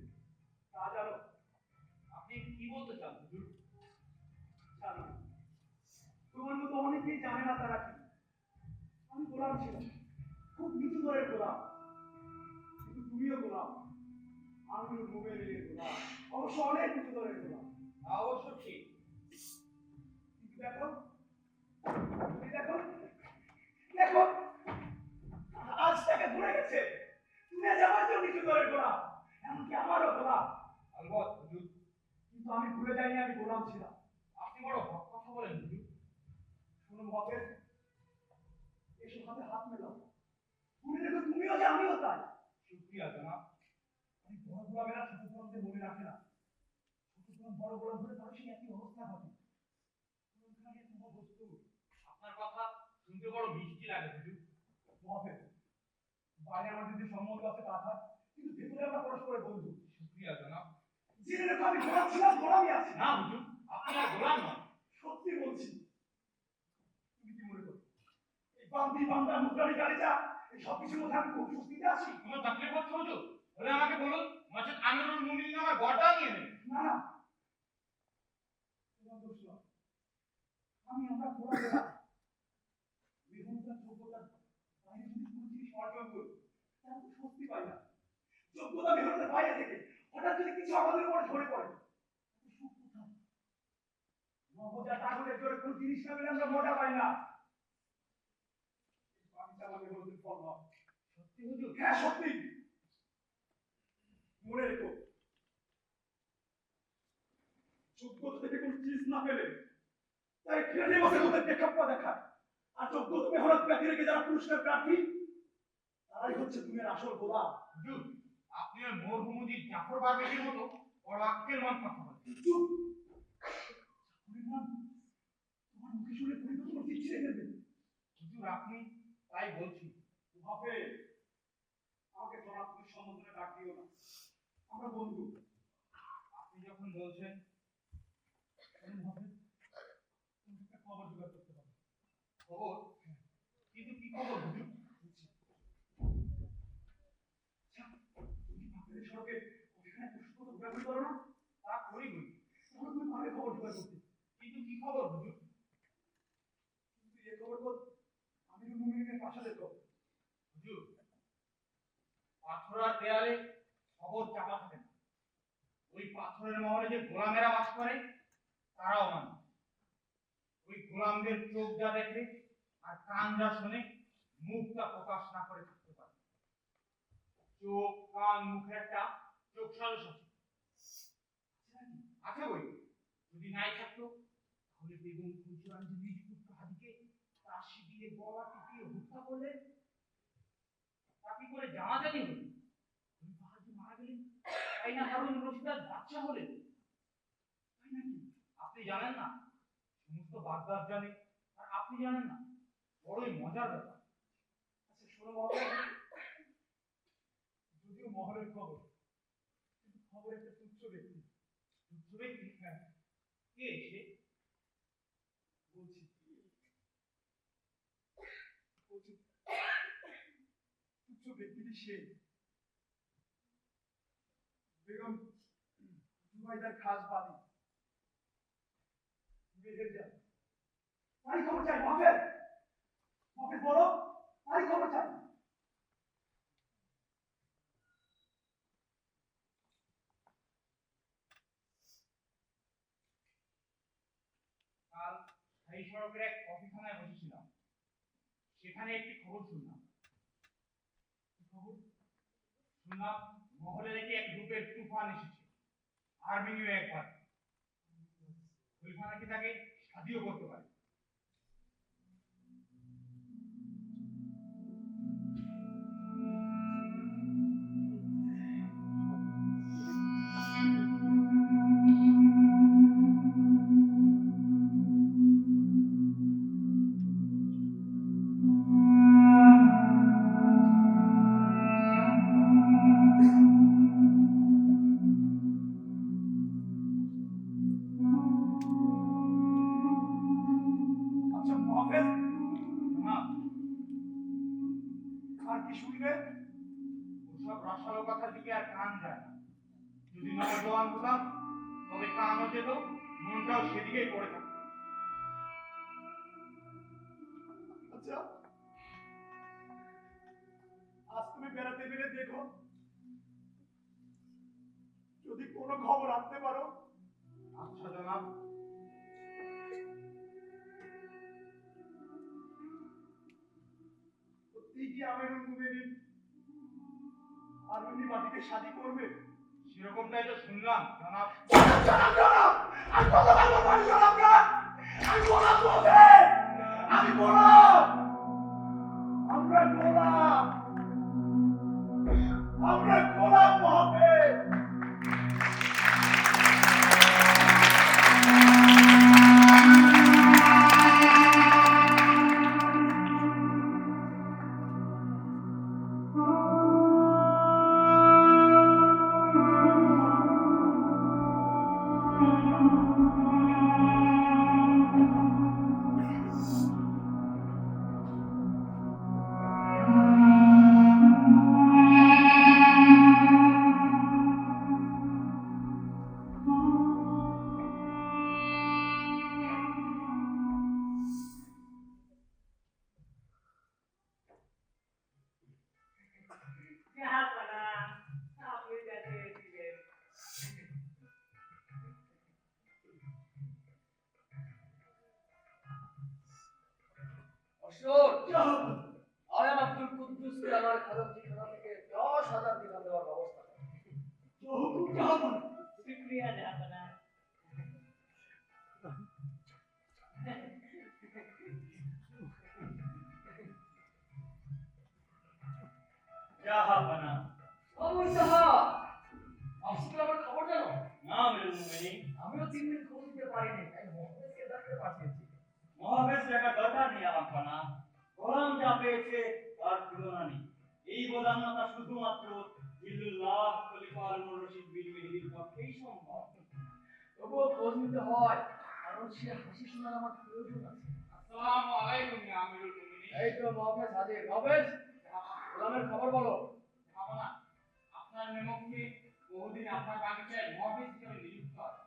তা জানো? আপনি কি বলতে চান হুজুর? জানি না। তোমার মতো অনেকেই জানে না তারা কি। আমি গোলাম ছিলাম, খুব নিচু দরের গোলাম, কিন্তু তুমিও গোলাম, আমিও মোবাইলের গোলাম, অবশ্য অনেক উঁচু দরের গোলাম। অবশ্য ঠিক। কিন্তু দেখো, তুমি দেখো, দেখো, আজ থেকে ঘুরে গেছে। তুমি আজ আমার জন্য নিচু দরের গোলাম, এমনকি আমারও গোলাম। আলবৎ হুজুর। কিন্তু আমি ভুলে যাইনি আমি গোলাম ছিলাম। আপনি বড় হক কথা বলেন হুজুর। শোনো মহাপের, এসব হাতে হাত মেলাও। মনে রেখো তুমিও যে আমিও তাই। শুকরিয়া জনাব। আমি বড় গোলামেরা ছোট গোলামদের মনে রাখে না। ছোট গোলাম বড় গোলাম ধরে তারও সেই একই অবস্থা হবে। গোলামখানাকে তোমার বস্তু। আপনার কথা শুনতে বড় মিষ্টি লাগে হুজুর। মহাপের, বাইরে আমাদের যে সম্বন্ধ আছে তা থাক, কিন্তু ভেতরে আমরা পরস্পরের বন্ধু। শুকরিয়া জনাব। জেনে রেখো আমি গোলাম ছিলাম, গোলামই আছি। না হুজুর, আপনি আর গোলাম নন। সত্যি বলছি। তুমি কি মনে করো এই বান্দি বান্দা মুদ্রানি গালিচা এই সব কিছুর মধ্যে আমি খুব স্বস্তিতে আছি? কোনো তাকলিফ হচ্ছে হুজুর? বলে আমাকে বলুন, মসজিদ আমিরুল মুমিনিন আমার গড়টা নিয়ে নেন। না না, তোমার দোষ নয়। আমরা গোলামেরা মেধার যোগ্যতার বাইরে যদি কোনো জিনিস অর্জন করি তাহলে তো স্বস্তি পাই না। যোগ্যতা মেহনতের বাইরে থেকে হঠাৎ যদি কিছু আমাদের উপর ঝরে পড়ে তাতে সুখ কোথায়? মগজার টাগরের জোরে কোনো জিনিস না পেলে আমরা মজা পাই না। আমি চালা মেহনতের ফল নয়। সত্যি হুজুর? হ্যাঁ সত্যি। মনে রেখো, যোগ্যতা থেকে কোনো চিজ না পেলে তাই ট্রেনে বসে ওদের দেখাপ্পা দেখায়। আর যোগ্যতা মেহনত ব্যক্তি রেখে যারা পুরস্কার প্রার্থী তারাই হচ্ছে দুনিয়ার আসল গোলাম। হুজুর, আপনি ওই মরহুমুদি জাফর বারবেকির মতো বড় আক্কেল মান কথা বলেন। চুপ! পরিমাণ তোমার মুখে শুনে পরিবর্তন তোমার চিঠিয়ে দেবে। হুজুর, আপনি তাই বলছি। ভাবে আমাকে জনাব তুমি সম্বোধনে ডাক দিও না, আমরা বন্ধু। আপনি যখন বলছেন। ভাবে তুমি একটা খবর জোগাড় করতে হবে। খবর? কিন্তু কি খবর হুজুর? তুমি বাপের সড়কে ওখানে পুষ্পত ঘোরাঘুরি করো না? তা করি বই। তাহলে তুমি পারবে খবর জোগাড় করতে। কিন্তু কি খবর হুজুর? কিন্তু এ খবর তো আমিরুল মুমিনিনের প্রাসাদের খবর। হুজুর, পাথর আর দেয়ালে খবর চাপা থাকে না। ওই পাথরের মহলে যে গোলামেরা বাস করে তারাও মানুষ। ওই গোলামদের চোখ যা দেখে আর কান যা শোনে, মুখটা প্রকাশ না করে থাকতে পারে। চোখ, কান, মুখের একটা চোখ সারস আছে বই। যদি নাই থাকতো তাহলে বেগম খুলসুরানি যে নিজ পুত্র হাদিকে তার শিবিরে গলা টিপিয়ে হত্যা করলে, তা কি করে জানাজানি হলো? খলিফা হাদি মারা গেলেন, তাই না হারুন রশিদার বাদশা হলেন? তাই নাকি? আপনি জানেন না? সমস্ত বাগদাদ জানে আর আপনি জানেন না। বড়ই মজার ব্যাপার। আচ্ছা শোনো মহলে, যদিও মহলের খবর, কিন্তু খবর একটা তুচ্ছ ব্যক্তি। তুচ্ছ ব্যক্তি? হ্যাঁ কে সে? বলছি বলছি তুচ্ছ ব্যক্তিটি সে বেগম জুবাইদার খাস বাদী মেহেরজান। তারই খবর চাই মহাফেজ। মহাফেজ বলো, তারই খবর চাই। কাল স্থায়ী সড়কের এক কফিখানায় বসেছিলাম। সেখানে একটি খবর শুনলাম। কি খবর? শুনলাম মহলে নাকি এক রূপের তুফান এসেছে। আর্মেনীয় একবার খলিফা নাকি তাকে স্বাধীন করতে পারে। যদি নজওয়ান হতাম তবে কানও যেত, মনটাও সেদিকেই পড়ে থাকতো। আচ্ছা, আজ তুমি বেড়াতে বেড়ে দেখো, যদি কোনো খবর আনতে পারো। আচ্ছা জনাব। সত্যি কি আমিরুল মুমিনিন আরবিনী বাদীকে শাদী করবে? সেরকমটাই তো শুনলাম জনাব। আমি কথা বলবো না, জনাব না। আমি গোলাম বলছি। আমি গোলাম। আমরা গোলাম। আমরা গোলাম মহাফেজ। অশোক, আয়ান আব্দুল কুদ্দুসকে আমার খাজানজিখানা থেকে 10,000 দিরহাম দেওয়ার ব্যবস্থা কর। শুকরিয়া জাহাপনা। জাহাপনা। খবর সাহাব, আপনি আমার খবর জানো? না আমিরুল মুমিনিন, আমিও 3 দিন খোঁজ নিতে পারিনি, তাই মহাফেজকে ডাকতে পাঠিয়েছি। মহাবেশ টাকা দরকার নেই আলাপানা। গোলাম যা পেয়েছে তার তুলনা নেই। এই বদান্যতা শুধুমাত্র জিল্লুল্লাহ খলিফা হারুনুর রশিদ বিন মেহেদীর পক্ষেই সম্ভব। তবুও খোঁজ নিতে হয়, কারণ সে হাসি শোনার আমার প্রয়োজন আছে। আসসালামু আলাইকুম ইয়া আমিরুল মুমিনিন। এই তো মহাফেজ হাজির। মহাফেজ, গোলামের খবর বলো। ভাবনা, আপনার মেমোকে বহুদিন আপনার বাগিচায় মহাবেশ হিসেবে নিযুক্ত আছে।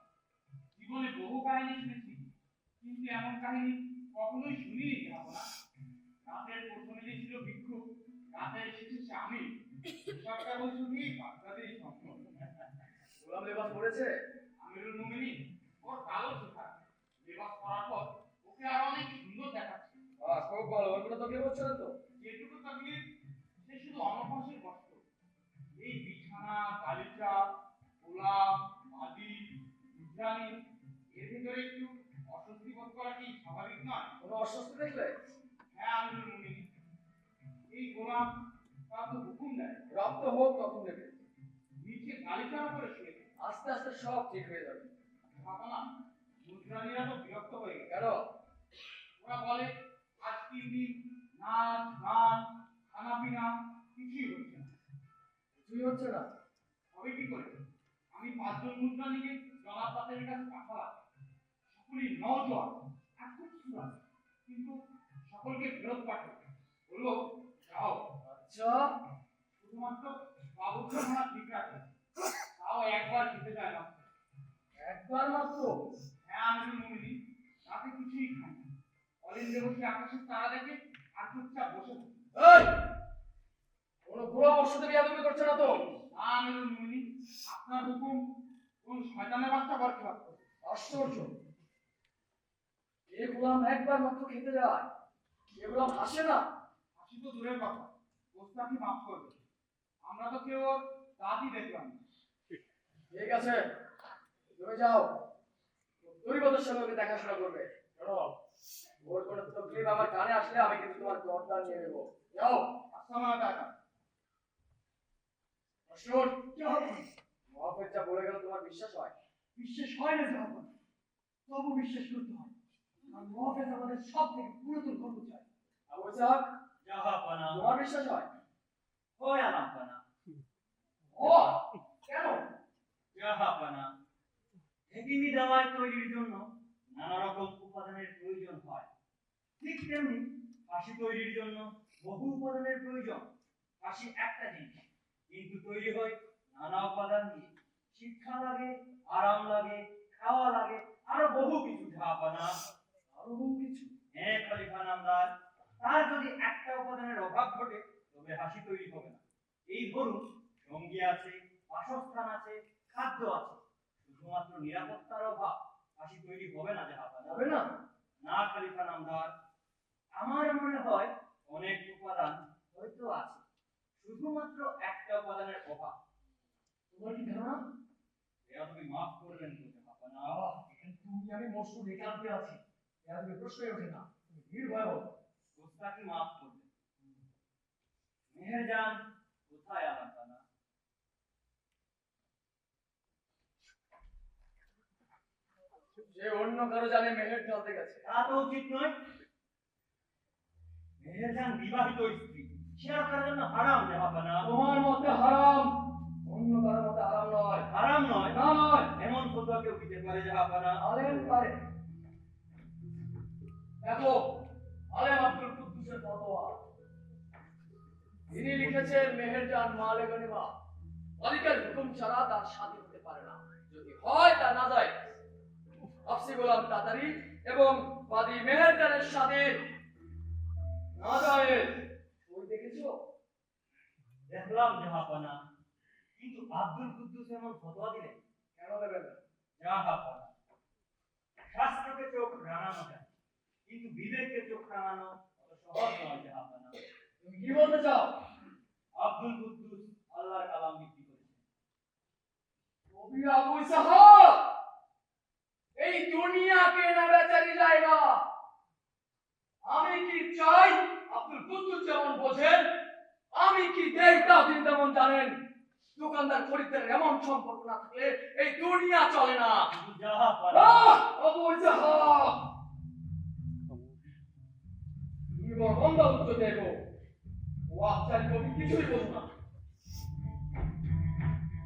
জীবনে বহু কাহিনী শুনেছি, কিন্তু এমন কাহিনী কখনোই শুনিনি ভাবনা। রাতের প্রথমে ছিল ভিক্ষুক, রাতের শেষে সে আমি। সবটা বলছি বাচ্চাদেরই সম্ভব। গোলাম লেবাস পড়েছে? আমিরুল মুমিনিন ওর কালো শেখা, লেবাস পরার পর ওকে আরো অনেক সুন্দর দেখাচ্ছে। খুব ভালো, ওর কোনো তকলিফ হচ্ছে না তো? যেটুকু তাকলিফ সে শুধু অনভ্যাসের কষ্ট। এই বিছানা, গালিচা, গোলাপ, মাদি, গুজরানি, এর ভিতরে একটু অস্বস্তি বোধ করা কি স্বাভাবিক নয়? কোনো অস্বস্তি দেখলে? হ্যাঁ আমিরুল মুমিনিন, এই গোলাম তার তো হুকুম দেয় রক্ত হোক তখন দেবে। নিচে গালিচার উপরে শুয়ে থাকে। আস্তে আস্তে সব ঠিক হয়ে যাবে। ভাবো না, গুজরানিরা তো বিরক্ত হয়ে গেছে। কেন? ওরা বলে আজ 3 দিন নাচ গান খানা পিনা কিছুই হচ্ছে না। কিছুই হচ্ছে না? হবে কি করে? আমি 5 জন মুদ্রানীকে জনাব পাতের কাছে পাঠালাম। সকলেই নওজোয়ান, এত সুরাত, কিন্তু সকলকে ফেরত পাঠালো। বললো যাও। আচ্ছা, শুধুমাত্র বাবুখানা ঠিক রাখে, তাও একবার খেতে যায় না। একবার মাত্র? হ্যাঁ আমিরুল মুমিনিন, রাতে কিছুই খাই না। অলিন্দে বসে আকাশের তারা দেখে আর চুপচাপ বসে থাকে। এই, কোনো গোলাম ওর সাথে বিয়াদবি করছে না তো? না আমিরুল মুমিনিন, আপনার হুকুম কোন শয়তানের বাচ্চা বরখেলাপ করে। আশ্চর্য, এ গোলাম একবার মাত্র খেতে যায়, এ গোলাম হাসে না। হাসি তো দূরের কথা, ওস্তাদ মাফ করবে, আমরা তো কেউ ওর দাঁতই দেখলাম না। ঠিক আছে, তুমি যাও, গরিবদের সঙ্গে ওকে দেখাশোনা করবে। শোনো, ওর কোনো তকলিফ আমার কানে আসলে আমি কিন্তু তোমার দরটা নিয়ে নেবো। যাও। আসসালামু আলাইকুম। অশোক, মহাফেজ যা বলে গেল তোমার বিশ্বাস হয়? বিশ্বাস হয় না জাহাপনা, তবু বিশ্বাস করতে হয়। আর মহাফেজ আমাদের সব থেকে পুরাতন কর্মচারী। আবু ইসহাক, জাহাপনা। তোমার বিশ্বাস হয়? হয় আলাপানা। ও, কেন? জাহাপনা, হেকিমি দাওয়ায় তৈরির জন্য নানা রকম উপাদানের প্রয়োজন হয়। ঠিক তেমনি ফাঁসি তৈরির জন্য বহু উপাদানের প্রয়োজন। ফাঁসি একটা জিনিস, কিন্তু তৈরি হয় নানা উপাদান দিয়ে। শিক্ষা লাগে, আরাম লাগে, খাওয়া লাগে, আরো বহু কিছু জাহাপানা। আরো বহু কিছু। হ্যাঁ খলিফা নামদার, তার যদি একটা উপাদানের অভাব ঘটে তবে হাসি তৈরি হবে না। এই ধরুন, সঙ্গী আছে, বাসস্থান আছে, খাদ্য আছে, শুধুমাত্র নিরাপত্তার অভাব হাসি তৈরি হবে না জাহাপানা। হবে না? না খলিফা নামদার, আমার মনে হয় অনেক উপাদান হয়তো আছে, শুধুমাত্র একটা উপাদানের অভাব। তোমার কি ধারণা? এটা তুমি মাফ করবেন তো জাহাপানা। এখানে তুমি আমি মসুর একান্তে আছি, এরা তুমি প্রশ্নই ওঠে না, তুমি নির্ভয় বলো। গোস্তাকি মাফ করবেন। মেহেরজান কোথায় আলাপানা? সে অন্য কারো জানে মেহের ঢালতে গেছে। তা তো উচিত নয়। মেহেরজান বিবাহিত স্ত্রী, সে আর তার জন্য হারাম জাহাপানা। তোমার মতে হারাম, অন্য কারো মতে হারাম নয়। হারাম নয়? না নয়। এমন ফতোয়া কেউ দিতে পারে জাহাপানা? আলেম পারে। দেখো, আলেম আব্দুল কুদ্দুসের ফতোয়া। তিনি লিখেছেন মেহেরজান মালে গনিমা, মালিকের হুকুম ছাড়া তার স্বাধীন হতে পারে না, যদি হয় তা না যায়। হাফসি গোলাম তাতারি এবং বাদী মেহেরজানের স্বাধীন না যায়। ওই দেখেছো? দেখলাম জাহাপানা, কিন্তু আব্দুল কুদ্দুস এমন ফতোয়া দিলেন কেন দেবেন না? জাহাপানা। শাস্ত্রকে চোখ রাঙানো যায়, কিন্তু বিবেককে চোখ রাঙানো অত সহজ নয় জাহাপানা। তুমি কি বলতে চাও? আব্দুল কুদ্দুস আল্লাহর কালাম বিক্রি করেছেন। কবি আবু ইসহাক, এই দুনিয়া কেনা বেচারি জায়গা। আমি কি চাই আব্দুল কুদ্দুস যেমন বোঝেন, আমি কি দেই তা তিনি তেমন জানেন। দোকানদার খরিদ্দার এমন সম্পর্ক না থাকলে এই দুনিয়া চলে না। কিন্তু জাহাপানা, আবু ইসহাক, তুমি বড় বন্ধ উত্তর দেবো। ও আফজাল কবি কিছুই বোঝো না।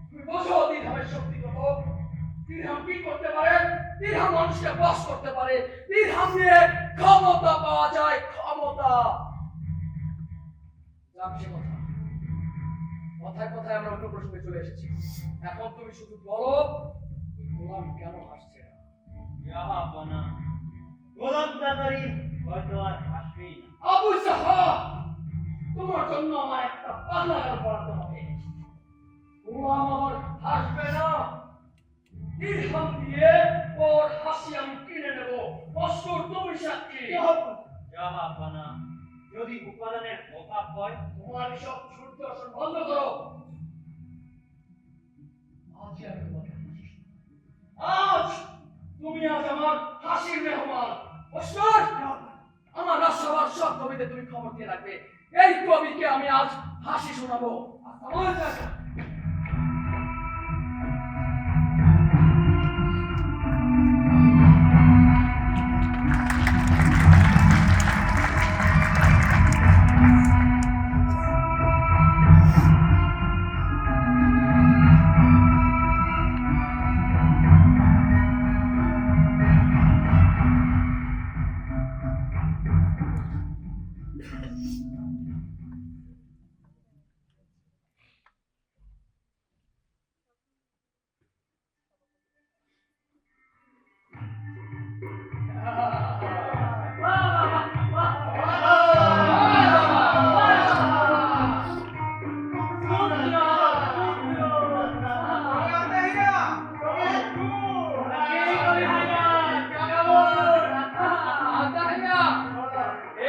তুমি বোঝো দিরহামের শক্তি কত? দিরহাম কি করতে পারে? দিরহাম মানুষকে বশ করতে পারে। দিরহাম দিয়ে ক্ষমতা পাওয়া যায়, ক্ষমতা। যাক সে কথা, কথায় কথায় আমরা অন্য প্রসঙ্গে চলে এসেছি। এখন তুমি শুধু বলো, ওই গোলাম কেন আসছে না? জাহাপানা, গোলাম তাতারি হয়তো আর আসবেই না। আবু ইসহাক, তোমার জন্য আমার একটা পাগলা গাল পড়াতে হবে। গোলাম আমার হাসবে না। দিরহাম দিয়ে ওর হাসি আমি কিনে নেব। মশহুর তুমি সাক্ষী। জাহাপানা, যদি উপাদানের অভাব হয় তোমার সব ছোট দর্শন বন্ধ করো। আজ আমি তোমাকে হাসি শোনাবো। আজ তুমি আজ আমার হাসির মেহমান। মশহুর, আমার রাজসভার সব কবিতে তুমি খবর দিয়ে রাখবে, এই কবিকে আমি আজ হাসি শোনাবো। আচ্ছা,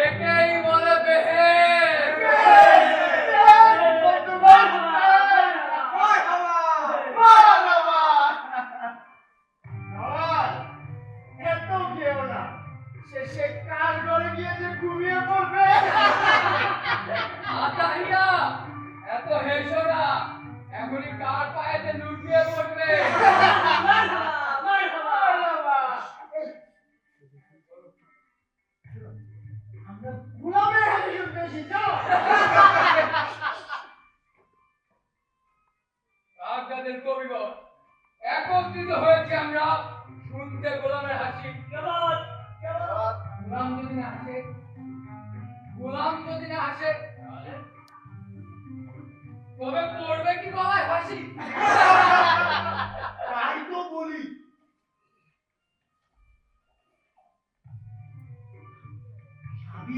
একেই বলে বেহেশত। এত কেউ না, শেষে কার ঘরে গিয়ে যে ঘুমিয়ে পড়বে। আতাহিয়া, এত হেসো না, এখনই কার পায়ে যে লুটিয়ে পড়বে। আমরা গোলামের হাতে শুনতে এসেছি। বাগদাদের কবিগণ একত্রিত হয়েছে আমরা শুনতে গোলামের হাসি। গোলাম যদি না আসে, গোলাম যদি না আসে, তবে পড়বে কি গলায় হাসি?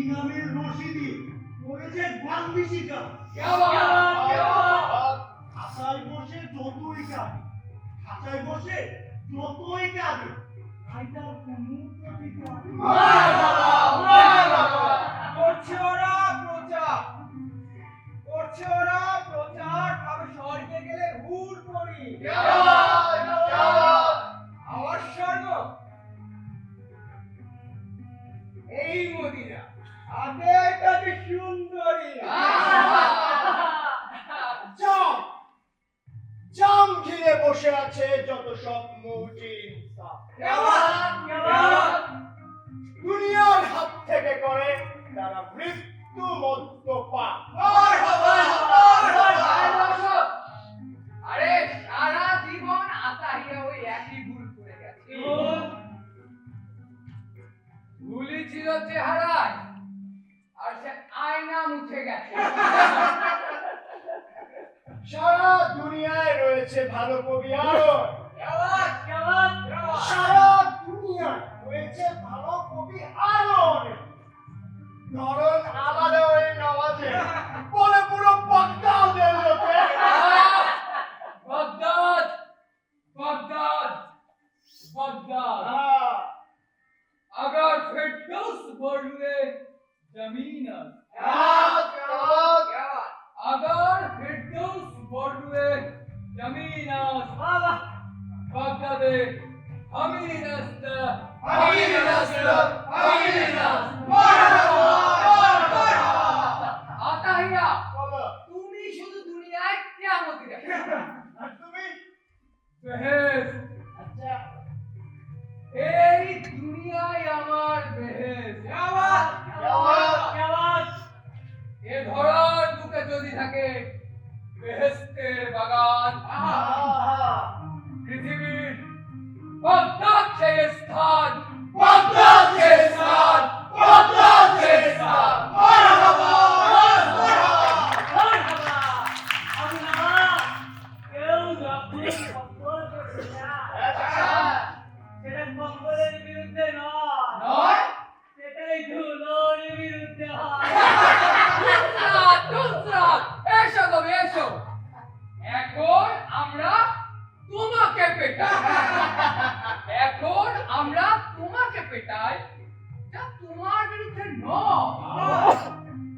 নামের রশিদি রয়েছে বান্দি শিকার। খাঁচায় বসে যতই কাঁদে, খাঁচায় বসে যতই কাঁদে, আইতার কোনো প্রতিকার। করছে ওরা প্রচার, করছে ওরা প্রচার, তবে স্বর্গে গেলে হুর করি। আমার স্বর্গ এই মদিনা, আদের কাছে সুন্দরী। জাম জাম ঘিরে বসে আছে যত সব মুজিন সাহ। দুনিয়ার হাত থেকে করে তারা মৃত্যু মদ্যপান। আরে সারা জীবন আতাহিয়া ওই একই ভুল করে গেছে। ভুলই ছিল চেহারায়, আর সে আয়না মুছে গেছে। সারা দুনিয়ায় রয়েছে ভালো কবি আরো, সারা দুনিয়ায় রয়েছে ভালো কবি আরো অনেক। ধরন আলাদা ওই নওয়াজে বলে পুরো বাগদাদের লোকে। Baghdad, Baghdad, Baghdad. अगर फिरदौस बोलुए जमीन, अगर फिरदौस बोलुए जमीन, बागदादे हमीन است، हमीन است، हमीन است। আতাহিয়া, তুমি শুধু দুনিয়ায় কিয়ামত দেখো। আর তুমি বেহেশত, আচ্ছা এই দুনিয়ায় আমার বেহেশত। এ ধরার বুকে যদি থাকে বেহেশতের বাগান, পৃথিবীর বাগদাদ সেই স্থান, বাগদাদ সেই স্থান, বাগদাদ সেই স্থান। নয়, নুসরাত, এসো তবে এসো। এখন আমরা তোমাকে পেটাই, এখন আমরা তোমাকে পেটাই, যা তোমার বিরুদ্ধে নয়,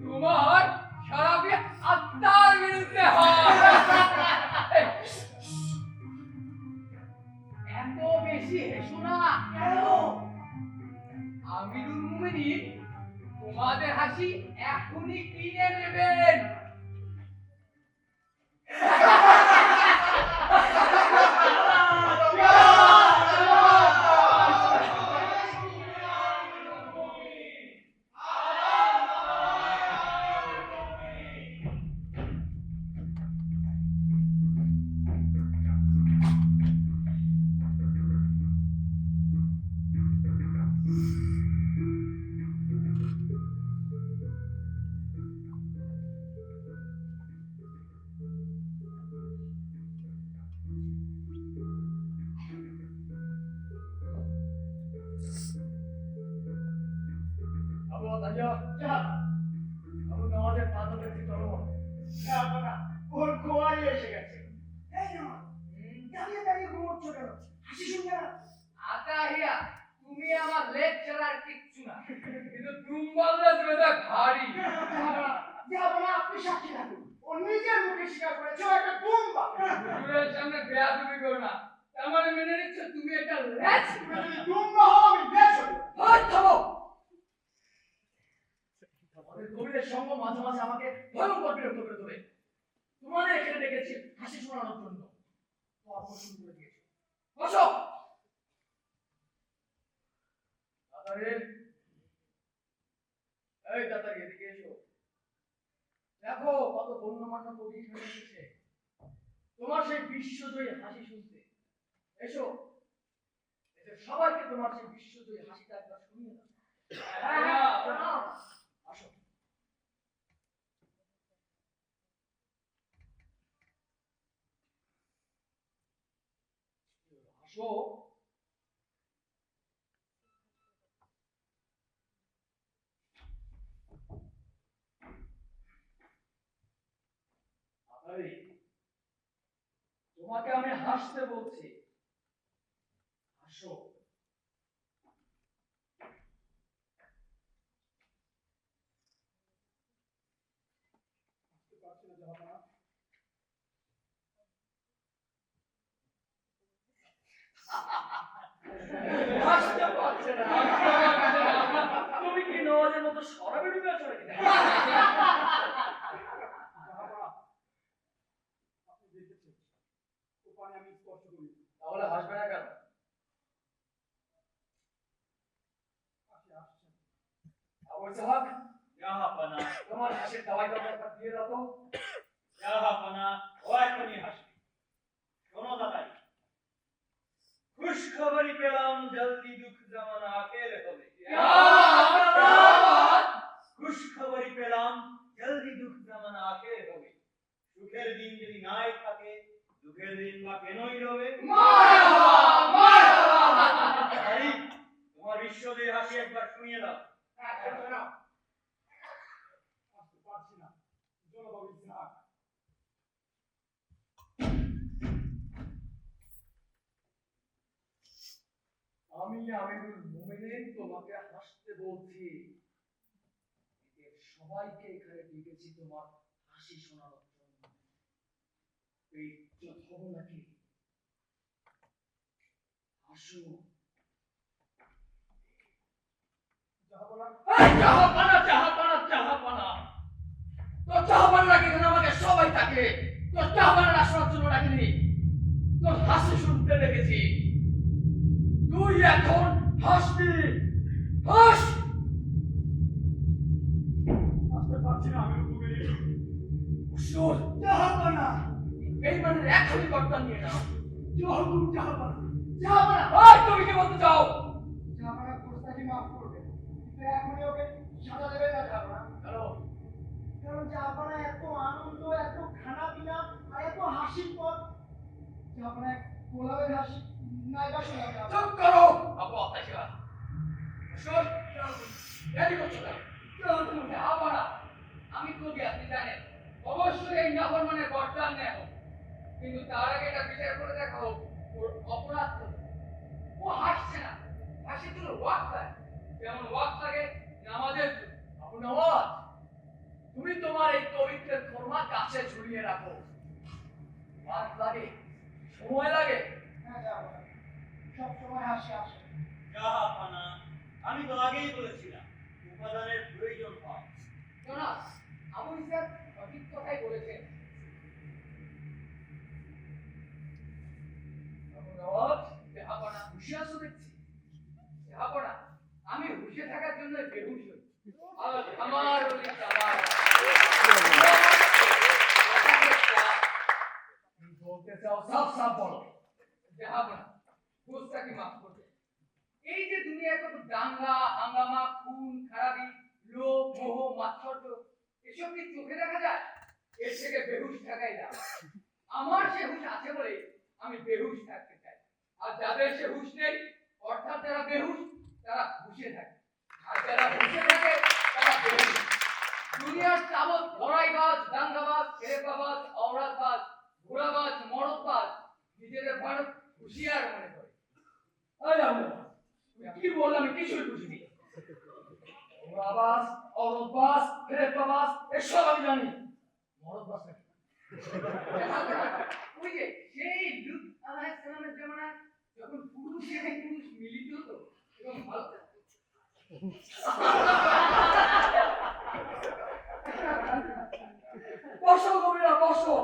তোমার সারাবি আত্মার বিরুদ্ধে হয়। এত বেশি হেসো না কেন? আমিরুল মুমিনিন তোমাদের হাসি এখনই কিনে নেবেন। আবু আতাহিয়া, যা। আবু নওয়াজের পা ধরে তুই চলো। ওর খোয়াই এসে গেছে। এই না দাঁড়িয়ে দাঁড়িয়ে ঘুমোচ্ছ কেন? হাসি শুনবে না? আতাহিয়া, তুমি আমার লেজ ছাড়া আর কিচ্ছু না, কিন্তু তুম্বাল্লা জেদা ভারী। যাবো না, আপনি সাক্ষী থাকুন। ও নিজের মুখে স্বীকার করেছে ও একটা দুম্বা। হুজুরের সামনে বেয়াদবি করো না। তার মানে মেনে নিচ্ছ তুমি একটা লেজ? তুমি যদি দুম্বা হও আমি বেশ হই। হাত থামো। আমাদের কবিদের সঙ্গ মাঝে মাঝে আমাকে ভয়ঙ্কর বিরক্ত করে তোলে। তোমাদের এখানে ডেকেছি হাসি শোনানোর জন্য, তর্ক শুরু করে দিয়েছে। বসো। তাড়াতাড়ি, এই তাড়াতাড়ি এদিকে এসো। দেখো কত গণ্যমান্য কবি এখানে এসেছে তোমার সেই বিশ্বজয়ী হাসি শুনতে। এসো, এদের সবাইকে তোমার সেই বিশ্বজয়ী হাসিটা একবার শুনিয়ে দাও। হ্যাঁ, শোনাও। আসো। আসো। আরে, তোমাকে আমি হাসতে বলছি, হাসো। বুঝতে পারছি না জাহাপনা। হাসতে পারছে না। তুমি কি নওয়াজের মতো সরাবে ডুবে আছো নাকি? জাহাপনা, আপনি দেখেছেন ও পানি আমি স্পর্শ করি। তাহলে হাসবে না কেন? হাসি আসছেন। আবু ইসহাক, জাহাপনা, তোমার হাসির দাওয়াই দাও একবার দিয়ে দাও তো। জাহাপনা, ও এখনই হাসবে। শোনো দাদাই, খুশখবরি পেলাম, জলদি দুঃখ জামানা আখের হবে। খুশখবরি পেলাম, জলদি দুঃখ জামানা আখের হবে। সুখের দিন যদি নাই থাকে, দুঃখের দিন বা কেনই রবে? আরে, তোমার বিশ্বজয়ী হাসি একবার শুনিয়ে দাও। আসতে পারছি না জনাব ইসহাক। আমি আমিরুল মুমিনিন তোমাকে হাসতে বলছি। এদের সবাইকে এখানে ডেকেছি তোমার হাসি শোনানোর জন্য। বেইজ্জত হবো নাকি? হাসো। জাহাপনা, এই জাহাপানা, জাহাপানা, জাহাপানা। তোর জাহাপানা নাকি এখানে আমাকে সবাই থাকে। তোর জাহাপানা না শোনার জন্য ডাকিনি, তোর হাসি শুনতে ডেকেছি। তুই এখন হাসবি, হাস। আসতে পারছি না আমি রূপগুলি। শোন জাহাপনা, এই মানে এখনই কর্তা নিয়ে নাও। জহুর জাহাপনা। জাহাপানা, ওই তুমি কি বলতে চাও? জাহাপনা গোস্তাকে মাফ করবে, কিন্তু এখনই ওকে সাজা দেবেন না জাহাপনা। হ্যালো, কারণ জাহাপনা এত আনন্দ, এত খানা পিনা আর এত হাসির পর জাহাপনা গোলামের হাসি নাইবা শোনা যাবে। চুপ করো আবু আতাশা। শোন, দেরি করছো কেন? জাহাপানা, আমি কবি, আপনি জানেন। অবশ্যই এই নাফরমানের বর্তমান নেয় হোক, কিন্তু তার আগে এটা বিচার করে দেখা হোক ওর অপরাধ কত। ও হাসছে না, হাসি তুলো ওয়াক লাগে, যেমন ওয়াক লাগে নামাজের জন্য। আবু নওয়াজ, তুমি তোমার এই পবিত্রের খোরমা কাছে ঝুলিয়ে রাখো। ওয়াক লাগে, সময় লাগে। হ্যাঁ জাহাপনা, সবসময় হাসি আসে। জাহাপনা, আমি তো আগেই বলেছিলাম, উপাদানের প্রয়োজন হয়। জোনাস, আবু ইসহাক সঠিক কথাই বলেছেন। আবু নওয়াজ, জাহাপনা হুঁশে আছো দেখছি। জাহাপনা, আমি হুঁশে থাকার জন্য বেহুশ হই। আর আমার বলি আমার বলতে চাও সাফ সাফ বলো। জাহাপনা, গোস্তাকে মাফ করবে। এই যে দুনিয়ায় কত দাঙ্গা হাঙ্গামা, খুন খারাপি, লোভ মোহ মাৎসর্য, এসব কি চোখে দেখা যায়? এর থেকে বেহুশ থাকাই না। আমার সে হুঁশ আছে বলে আমি বেহুশ থাকতে চাই। আর যাদের সে হুঁশ নেই, অর্থাৎ যারা বেহুশ, তারা হুঁশে থাকে। আর যারা হুঁশে থাকে তারা বেহুশ। দুনিয়ার তাবৎ লড়াইবাজ, দাঙ্গাবাজ, ফেরেবাজ, অওরাতবাজ, ঘোড়াবাজ, মরদবাজ নিজেদের ভারত হুঁশিয়ার মনে করে। আরে আল্লাহ, কি বললাম আমি কিছুই বুঝিনি। ঘোড়াবাজ, অরবাজ, ফেরেবাজ এসব আমি জানি। মরদবাজ নাকি? ওই যে সেই লুত আলাইহিস সালামের জামানায় যখন পুরুষ এবং পুরুষ মিলিত হতো এবং ভালো থাকতো। বসো কবিরা, বসো।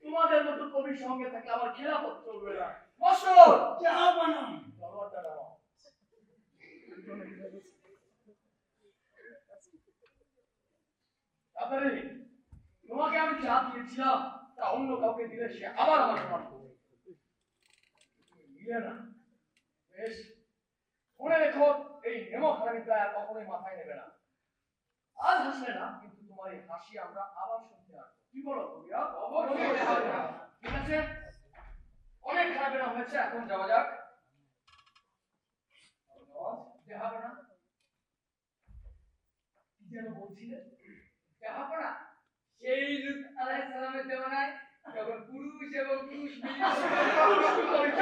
তোমাদের মতো কবির সঙ্গে থাকলে আমার খিলাফত চলবে না। বসো। জাহাপনা, তলোয়ারটা নামাও। তাড়াতাড়ি, তোমাকে আমি যা দিয়েছিলাম তা অন্য কাউকে দিলে সে আবার আমার সমান করবে। ইয়ে না, বেশ, মনে রেখো, এই নেমো হারামিটা আর কখনোই মাথায় নেবে না। আজ হাসলে না, কিন্তু তোমার এই হাসি আমরা আবার শুনতে আসবো। কি বলো কবিরা? অবশ্যই হবে। ঠিক আছে, অনেক খারাপ হয়েছে, এখন যাওয়া যাক। যাবে না, কি যেন বলছিলে? জাহাপনা, সেই লুত আলাইহিস সালামের জামানায় যখন পুরুষ এবং পুরুষ মিলিত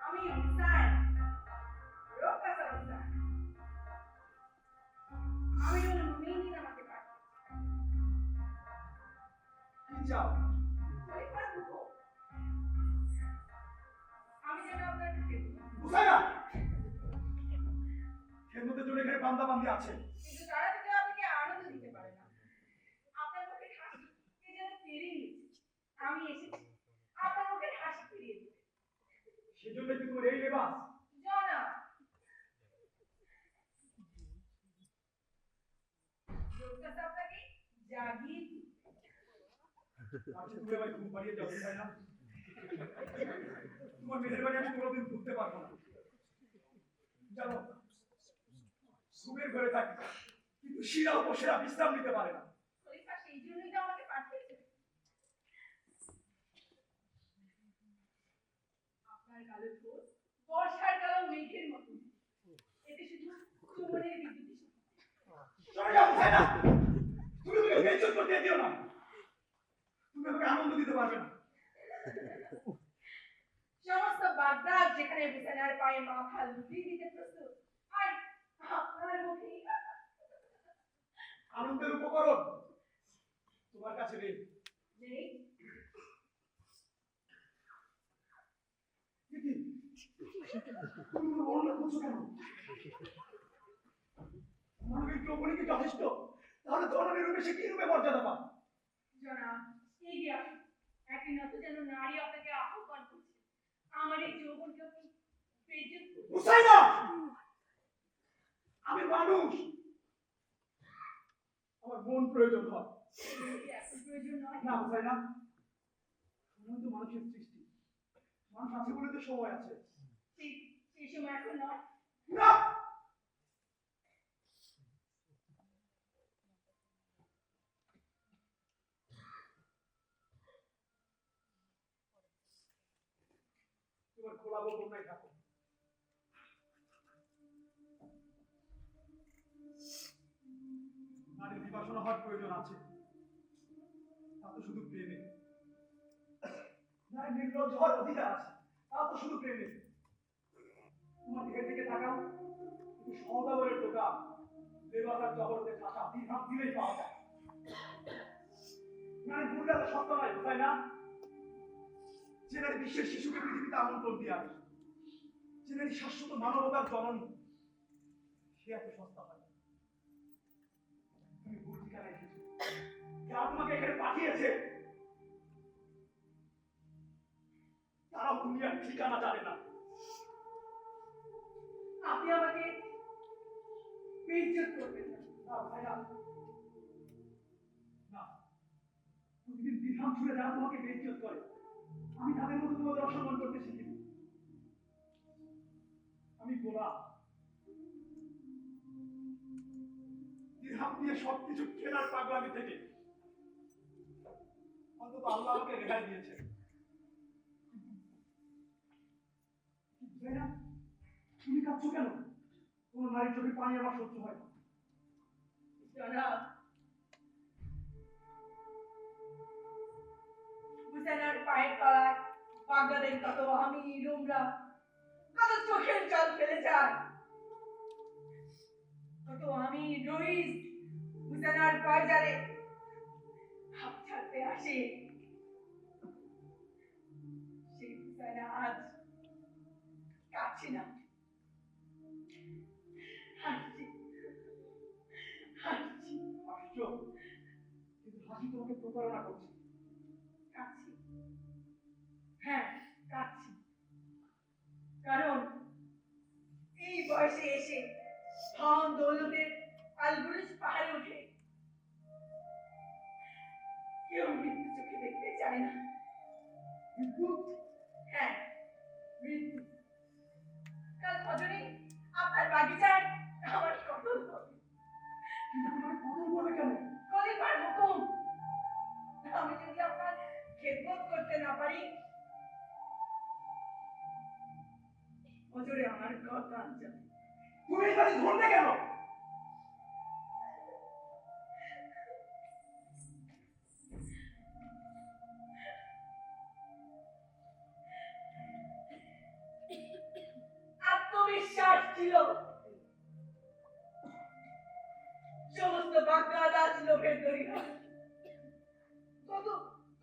আমি হুসাইন, রোকাসা হুসাইন। আমি হলো মুমিনিন আমাকে পাঠান। কি চাও? খলিফার হুকুম। আমি যেন আপনার কাছে বুঝাইনা খেদমতের জন্য এখানে বান্দা বান্দি আছে। কিন্তু তারা তো কেউ আপনাকে আনন্দ দিতে পারে না। আপনার মুখের হাসি কে যেন ফিরিয়ে নিচ্ছে। আমি এসেছি আপনার মুখের হাসি ফিরিয়ে দিতে। সেজন্য কি তোমার এই লেবাস? জনাব, রোকাসা আপনাকে জাগিয়ে দিতে। আচ্ছা তুমি আমায় ঘুম পাড়িয়ে যাও বুঝাইনা। তোমার মেহেরবানি আমি কোনোদিন ভুলতে পারবো না। জানো ঘুমের ঘরে থাকি কিন্তু শিরা উপসেরা বিশ্রাম নিতে পারে না। খলিফা সেই জন্যই তো আমাকে পাঠিয়েছে। আপনার কালো ঠোঁট বর্ষার কালো মেঘের মতো। এতে শুধু চুমনের বিদ্যুৎ চলে যাও বুঝাইনা। তুমি আমাকে বেইজ্জত করতে দিও না। তুমি আমাকে আনন্দ দিতে পারবে না। সমস্ত বাগদাদ যেখানে বিছানার পায়ে মাথা লুটিয়ে দিতে প্রস্তুত, আর আপনার মুখে আনন্দের উপকরণ তোমার কাছে নেই। নেই। দিদি তুমি কোনো বর্ণনা করছো কেন? মানবিক দ্রৌপদী কি যথেষ্ট? তাহলে জননী রূপে সে কি রূপে মর্যাদা পান? জনাব, এগিয়ে আসুন। একই নত যেন নারী আপনাকে আহ্বান করছে। আমার এই যৌবনকে আপনি বেজ্জত করুন। বুঝাইনা আমি মানুষ, আমার মন প্রয়োজন হয়। এখন প্রয়োজন নয়। না বুঝাইনা সময় তো মানুষের সৃষ্টি, মানুষ আছে বলে তো সময় আছে। সেই সময় এখন নয়। না তোমার গোলাবো কোথায় থাকো। নারীর বিবাসনা হওয়ার প্রয়োজন আছে, তা তো শুধু প্রেমে। নারী নির্লজ্জ হওয়ার অধিকার আছে, তা তো শুধু প্রেমে। তোমার দিকের দিকে তাকাও, কিন্তু সওদাগরের দোকান লেবাসার জগতে থাকা বিধান দিলেই পাওয়া যায়। নারী মূল্যাতে সত্য নয়, তাই না? যে নারী বিশ্বের শিশুকে পৃথিবীতে আমন্ত্রণ দিয়ে আসে, যে নারী শাশ্বত মানবতার জননী, সে এত সস্তা হয় না। তুমি ভুল ঠিকানায় এসেছো। যারা তোমাকে এখানে পাঠিয়েছে তারাও দুনিয়ার ঠিকানা জানে না। আপনি আমাকে বেইজ্জত করবেন না। না ভাই না, না, প্রতিদিন বিধান ছুড়ে যারা তোমাকে বেইজ্জত করে, আমি তাদের মতো তোমাদের অসম্মান করতে শিখিনি। আমি গোলাম, দিরহাম দিয়ে সবকিছু কেনার পাগলামি থেকে অন্তত আল্লাহ আমাকে রেহাই দিয়েছে। তাই না? তুমি কাঁদছো কেন? কোন নারীর চোখে পানি আমার সহ্য হয় না। জনাব, হুসেনার পায়ের তলায় বাগদাদের কত আমি রুমরা কত চোখের জল ফেলে যায়, কত আমি রইস হুসেনার বাজারে হাত ছাড়তে আসে। সেই হুসেনা আজ কাছে না, হাসছি হাসছি হাসছো, কিন্তু হাসি তোমাকে প্রতারণা করছে। কাছি, হ্যাঁ কাছি। কারণ এই বয়সে এসে ধন দৌলতের আলবুরুজ পাহাড়ে উঠে কেউ মৃত্যু চোখে দেখতে চায় না। কিন্তু হ্যাঁ, মৃত্যু। কাল ফজরে আপনার বাগিচায় আমার কতল হবে। তোমাকে কদর করবে কেন? খলিফার হুকুম। আমি যদি আপনার খেদমত করতে না পারি, ফজরে আমার কথা যাবে। তুমি এই কাজে ধরলে কেন? আত্মবিশ্বাস ছিল, সমস্ত বাগদাদ আজ লোভের দরিয়া। কত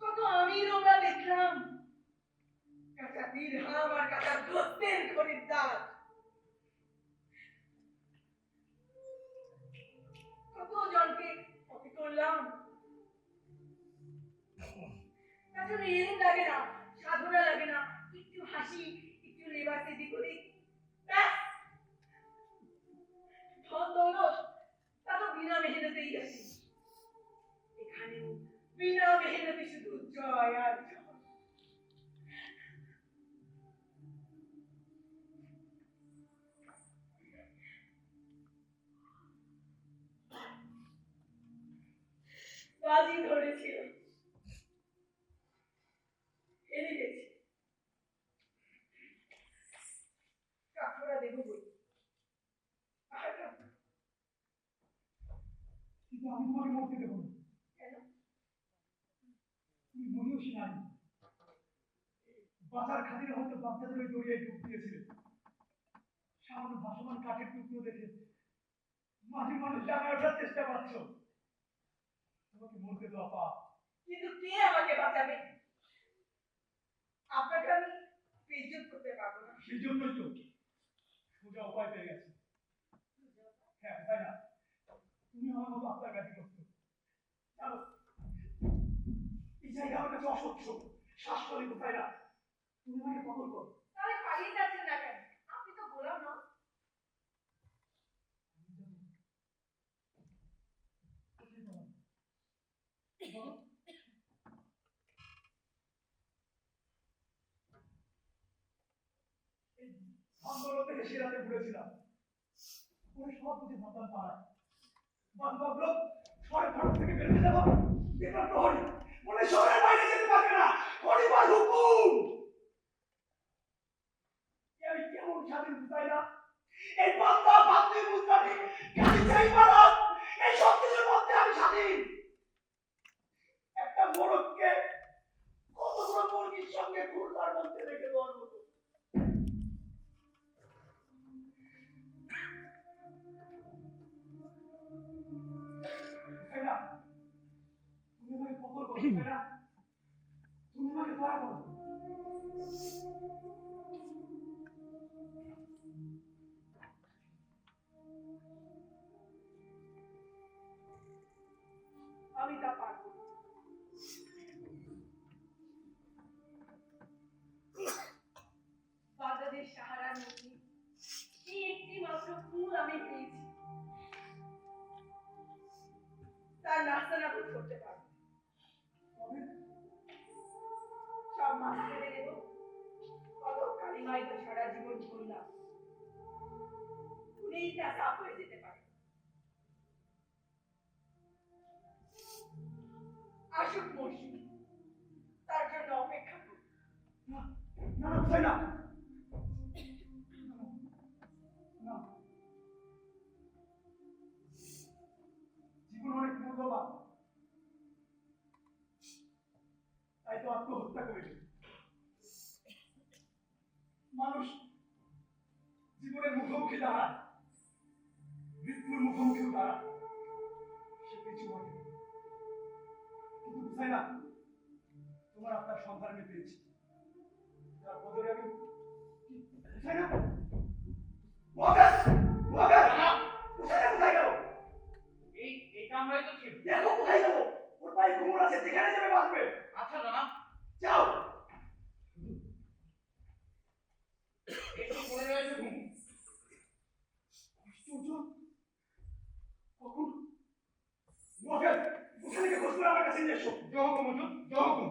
কত আমির আমরা দেখলাম, কাঁচা দিরহাম আর কাঁচা গোস্তের খরিদ্দার। কত জনকে কপি করলাম। তার জন্য এলিম লাগে না, সাধনা লাগে না, একটু হাসি, একটু লেবাস এদিক ওদিক, ব্যাস ধন দৌলত তা তো বিনা মেহনতেই আছে। এখানেও বিনা মেহনতে শুধু জয় আর জয়। বাজি ধরেছিল, হেরে গেছে। কাঠোরা দেব বই। কিন্তু আমি তোমাকে মরতে দেবো না। কেন? তুমি মহিষী নারী, বাঁচার খাতিরে হয়তো বাচ্চাদের ওই দরিয়ায় ডুব দিয়েছিলে। সামান্য ভাসমান কাঠের টুকরো দেখে মাটির মানুষ জানায় ওঠার চেষ্টা করছো। তোমাকে মরতে দেওয়া পাপ। কিন্তু কে আমাকে বাঁচাবে? আপনাকে আমি বেইজ্জত করতে পারবো না। সেই জন্যই তো সোজা উপায় পেয়ে গেছে। হ্যাঁ তাই না? তুমি আমার মতো আপনার ব্যাধি করছো। জানো, এই জায়গা আমার কাছে অসহ্য, শ্বাসকষ্ট, তাই না? তুমি আমাকে কদর করো। তাহলে পালিয়ে যাচ্ছেন না কেন? আপনি তো গোলাম না। আন্দোলন থেকে সে রাতে ঘুরেছিলাম, পরে সব কিছু ভাবলাম পাড়ায়। ভাবলো শহরের ফাটক থেকে বেরোতে যাবো, দেখলাম প্রহরী বলে শহরের বাইরে যেতে পারবে না, খলিফার হুকুম। হুসাইনা, তুমি আমাকে দয়া করো। আমি তা পারব না। বাগদাদের সাহারার মধ্যে এই একটি মাত্র ফুল আমি পেয়েছি, তার নাস্তা নাবুদ করতে পারবো। তবে সব মাস ফেলে দেব, কত কালিমায় তো সারা জীবন ঘুরলাম, উনিই তা সাফ হয়ে যেতে পারে। আসুক মসজিদ, তার জন্য অপেক্ষা করুন। না না হুসাইনা, না, জীবন অনেক মূল্যবান, তাই তো আত্মহত্যা করেছে। মানুষ জীবনের মুখোমুখি দাঁড়ায়, মৃত্যুর মুখোমুখিও দাঁড়ায়, সে কিছু বলে। কিন্তু হুসাইনা, তোমার আপনার সন্ধান আমি পেয়েছি, তার বদলে আমি হুসাইনা, ওয়াকাস, ওয়াকাস, হুসাইনা কোথায় গেল? এই কামরাই তো ছিল। দেখো কোথায় গেল? ওর পায়ে কোমর আছে, যেখানে যাবে বাঁচবে। আচ্ছা জনাব, যাও। একটু পড়ে রয়েছে ঘুম। আশ্চর্য, কখন? ওয়াকাস, হুসাইনাকে খোঁজ করে আমার কাছে নিয়ে এসো। জহুকুম হুজুর, জহুকুম।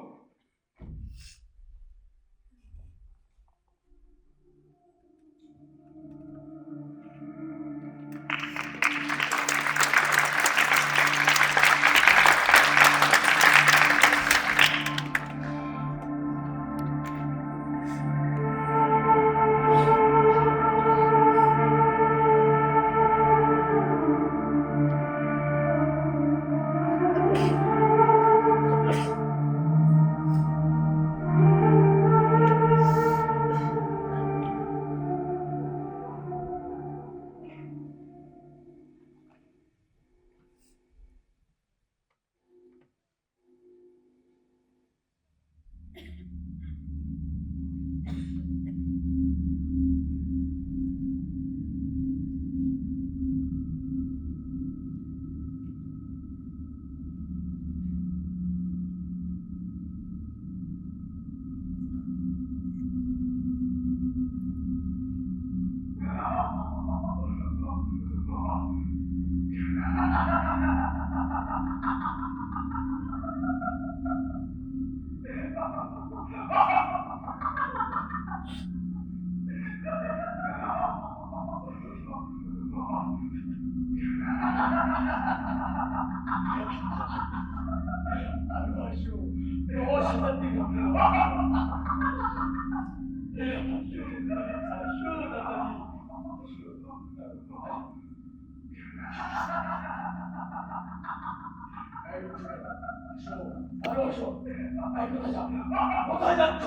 কোথায় যাচ্ছ?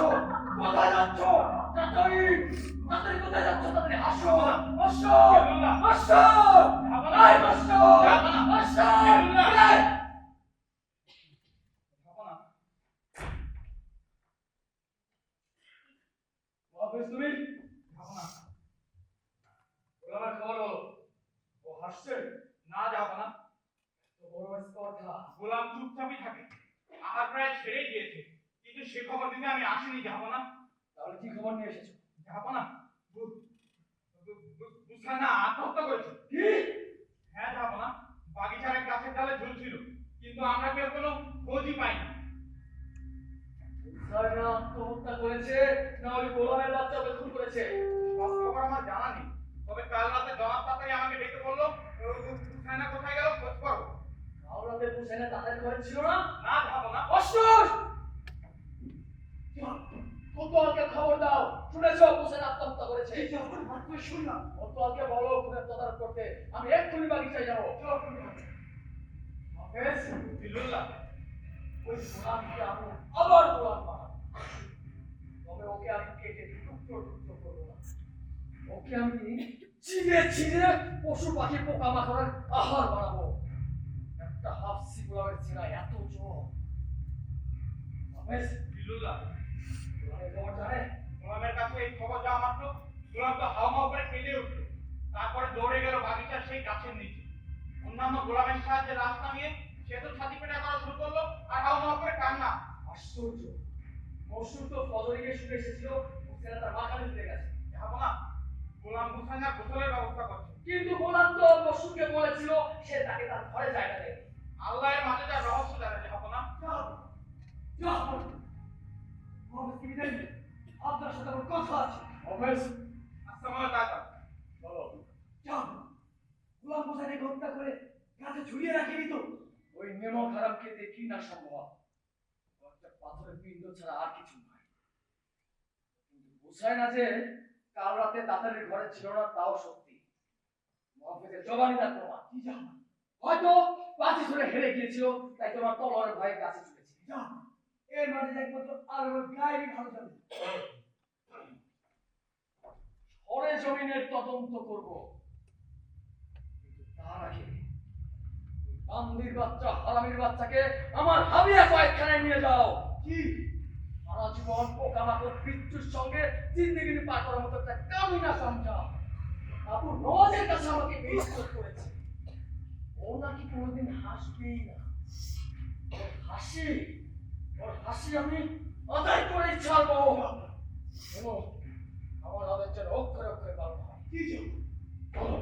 কোথায় যাচ্ছ? তাড়াতাড়ি, তাড়াতাড়ি কোথায় যাচ্ছ? তাড়াতাড়ি আসো, আসো, আসো, আয় আসো, আসো, আয়। ওয়াকাস, তুমি? গোলামের খবর বলো। ও হাসছে? না যাবো না। তো বড় স্পর্ধা। গোলাম চুপচাপই থাকে, আহার প্রায় ছেড়ে দিয়েছে, কিন্তু সে খবর দিতে আমি আসিনি। যাবো না, তাহলে কি খবর নিয়ে এসেছো? যাবো না। হুসাইনা আত্মহত্যা করেছে। কি? হ্যাঁ যাবো না, বাগিচার এক গাছের ডালে ঝুলছিল, কিন্তু আমরা কেউ কোনো খোঁজই পাইনি। হুসাইনা আত্মহত্যা করেছে না ওই গোলামের বাচ্চাকে খুন করেছে? সব খবর আমার জানা নেই, তবে কাল রাতে জনাব তাড়াতাড়ি আমাকে ডেকে বললো হুসাইনা কোথায় গেল খোঁজ করো। কাল রাতে হুসাইনা তাদের ঘরে ছিল না? না যাবো না। অশ্বর, কোতোয়ালকে খবর দাও, শুনেছো হুসাইন আত্মহত্যা করেছে? এই যে আমার মাত্র শুনলাম। কোতোয়ালকে বলো খুনের তদারক করতে, আমি এক্ষুনি বাগিচায় যাবো। হাফেজ, বিল্লুল্লাহ, ওই গোলামকে আমি আবার গোলাম বানাবো, তবে ওকে আমি কেটে টুকরো টুকরো করবো না, ওকে আমি চিড়ে চিড়ে পশু পাখি পোকামাকড়ের আহার বানাবো। একটা হাফসি গোলামের চিনা এত জোর, বেশ, বিল্লুল্লাহ, গোলামের খবর জানে? গোলামের কাছে এই খবর যাওয়া মাত্র গোলাম তো হাওমাও করে কেঁদে উঠল। তারপরে দৌড়ে গেল বাগিচার সেই গাছের নিচে। অন্যান্য গোলামের সাহায্যে রাস্তা নিয়ে সে তো ছাতি পেটা করা শুরু করলো আর হাওমাও করে কান্না। আশ্চর্য, মরসুম তো ফজরিকে শুনে এসেছিল, সেটা তার মাথায় দিতে গেছে। যাবো না, গোলাম হুসাইন আর গোসলের ব্যবস্থা করছে। কিন্তু গোলাম তো মরসুমকে বলেছিল সে তাকে তার ঘরে জায়গা দেবে। আল্লাহর মাঝে যা রহস্য জানে যাবো না। আপনার সাথে আমার কথা আছে। অফিস, আসসালামু আলাইকুম। চলো। যাও, গোলাম হোসেনকে হত্যা করে গাছে ঝুলিয়ে রাখিনি তো? ওই নেমক হারামকে দেখি না সম্ভব, একটা পাথরের পিণ্ড ছাড়া আর কিছু নয়। কিন্তু বোঝায় না যে কাল রাতে দাদারের ঘরে ছিল না, তাও সত্যি। মহাফেজের জবানি তার প্রমাণ। কি যাও, হয়তো পাঁচি ধরে হেরে গিয়েছিল, তাই তোমার তলোয়ারের ভয়ে গাছে চলেছে। যাও, এর মাঝে একমাত্র আল্লাহর গায়েবই ভালো জানে। সরে জমিনের তদন্ত করব, কিন্তু তার আগে ওই বান্দির বাচ্চা হারামির বাচ্চাকে আমার হাবিয়া কয়েকখানায় নিয়ে যাও। কি? সারা জীবন পোকামাকড় বিচ্ছুর সঙ্গে জিন্দেগি পার করার মতো একটা কামিনা সমঝা আবু নওয়াজের কাছে আমাকে বেইজ্জত করেছে। ও নাকি কোনোদিন হাসবেই না। ওর হাসি আমি আদায় করেই ছাড়বো। শোনো, আমার আদায় যেন অক্ষরে অক্ষরে পালন হয়। কি যাও? চলো।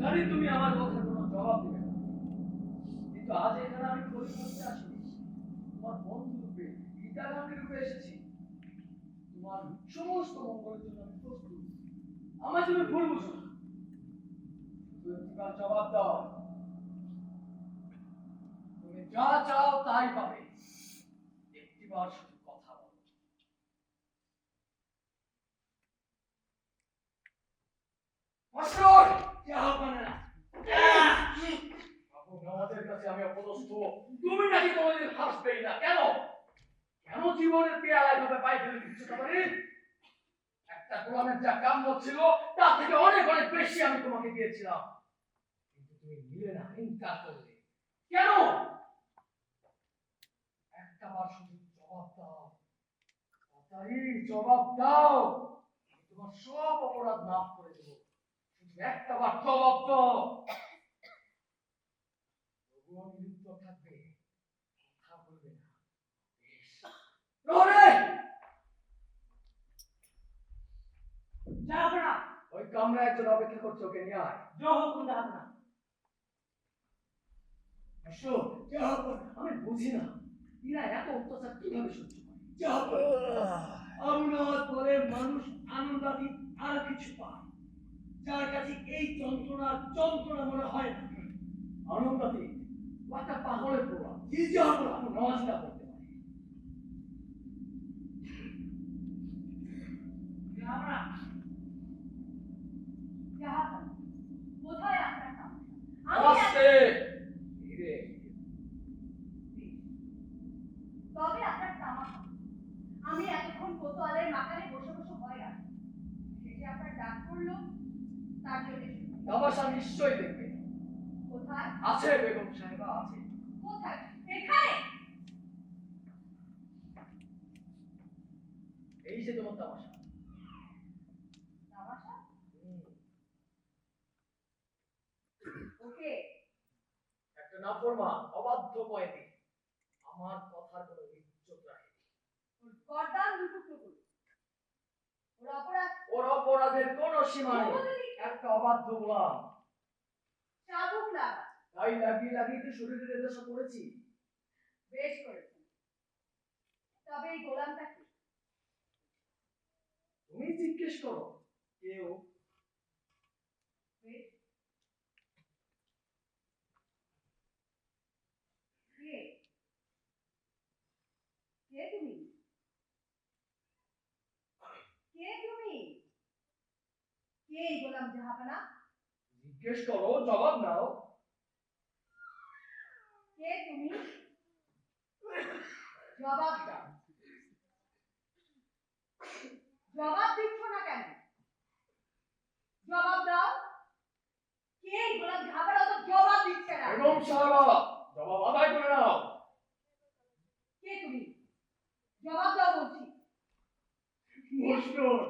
জানি তুমি আমার কথা কোনো জবাব দেবে না, কিন্তু আজ এখানে আমি খোঁজ করতে আসিনি। তোমার বন্ধু রূপে গীতাকান্তের রূপে এসেছি। তোমার সমস্ত মঙ্গলের জন্য আমি প্রস্তুত। আমার তুমি ভুল বুঝো না, শুধু একটিবার জবাব দাও। তুমি যা চাও তাই পাবে, একটিবার শুধু কথা বলো। মাস্টার, বাবু নওয়াজের কাছে আমি অপদস্থ, তুমি নাকি কোনোদিন হাসবেই না। কেন কেন জীবনের পেয়ালায় ভাবে পাই ফেলে দিচ্ছ? তারপরে একটা গোলামের যা কাম্য ছিল তার থেকে অনেক অনেক বেশি আমি তোমাকে দিয়েছিলাম, কিন্তু তুমি নিলে না, ইনকার করলে। কেন? একটাবার শুধু জবাব দাও, তাই জবাব দাও, আমি তোমার সব অপরাধ মাফ করে দেবো। শুধু একটাবার জবাব দাও। তবুও নিরুত্তর থাকবে, কথা বলবে না। বেশ, প্রহরী! যাবো না। ওই কামরা একজন অপেক্ষা করছে, ওকে নিয়ে আয়। জো হুকুম যাবো না। অশোক, আমি বুঝি না এরা এত অত্যাচার কিভাবে সহ্য করে। আবুনাওয়াজ বলে মানুষ আনন্দাতীত আর কিছু পায়, যার কাছে এই যন্ত্রণা যন্ত্রণা মনে হয় না। আনন্দাতীত একটা পাগলের প্রভাব। কি যাবো? নওয়াজটা করতে পারে। যাবো না। কোথায় আপনার কাম? আস্তে ধীরে, চলে এসো। তামাশা নিশ্চয়ই দেখবে। কোথায়? আছে বেগম সাহেবা, আছে। কোথায়? এখানে? এই যে তোমার তামাশা। তামাশা? হুম, ওকে। একটা নাফরমান অবাধ্য কয়েদি আমার কথার কোনো ইজ্জত রাখেনি। ওর গর্দান দুটুকরো করো। ওর অপরাধ ওর অপরাধের কোনো সীমা নেই। ও যদি একটা অবাধ্য গোলাম, চাবুক লাগা। তাই লাগিয়ে লাগিয়ে তো শরীরে রেদশা করেছি। বেশ করেছেন। তবে এই গোলামটা কি? তুমি জিজ্ঞেস করো, কেউ বেশ। কে? কে তুমি? কে তুমি? কে এই গোলাম জাহাপানা? জিজ্ঞেস করো, জবাব নাও। কে তুমি? জবাব দাও। জবাব দিচ্ছ না কেন? জবাব দাও। কে এই গোলাম জাহাপানা? তো জবাব দিচ্ছে না। বেগম সাহেবা, জবাব আদায় করে নাও। কে তুমি? জবাব দাও বলছি। মশরুর,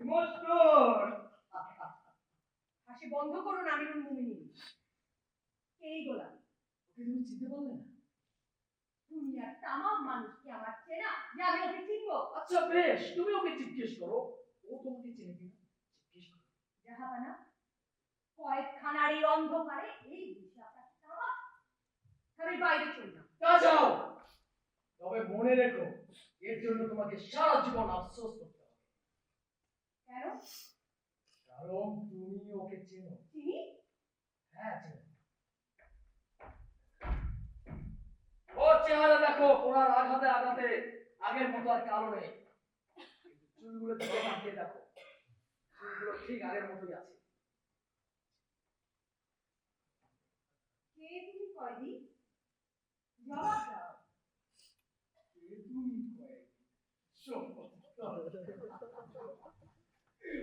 মশরুর। হাসি বন্ধ করুন আমিরুল মুমিনিন। কে এই গোলাম? ওকে তুমি চিনতে পারলে না? দুনিয়ার তামাম মানুষকে আমার চেনা, যে আমি ওকে চিনবো। আচ্ছা বেশ, তুমি ওকে জিজ্ঞেস করো, ও তোমাকে চেনে কিনা জিজ্ঞেস করো। জাহাপানা, কয়েকখানার এই অন্ধকারে এই বুঝি আপনার তামাক। আমি বাইরে চললাম। তা যাও, তবে মনে রেখো এর জন্য তোমাকে সারা জীবন আফসোস করতে হবে। কেন? কারণ তুমি ওকে চেনো। চিনি? হ্যাঁ চেনো। ওর চেহারা দেখো, ওনার আঘাতে আঘাতে আগের মতো আর কালো নেই। কিন্তু চুলগুলো দিকে তাকিয়ে দেখো, চুলগুলো ঠিক আগের মতোই আছে। কে তুমি কয়দি? জবাব দাও। কে তুমি কয়েক?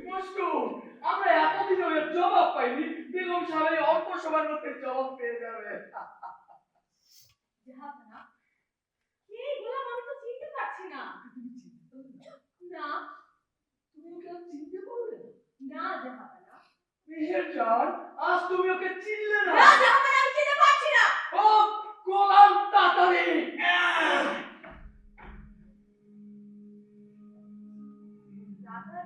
মুশকুল, আমরা এতদিন হয়ে জবাব পাইনি, বেগম সাহেব এই অল্প সময়ের মধ্যে জবাব পেয়ে যাবে। জাহাপানা, কে এই গোলাম? আমি তো চিনতে পারছি না। তুমি চিনতে পারলে না? না, তুমি ওকে আর চিনতে পারলে না? না জাহাপানা। মেহেরজান, আজ তুমি ওকে চিনলে না? না জাহাপানা, আমি চিনতে পারছি না। ও গোলাম তাতারি! রাধার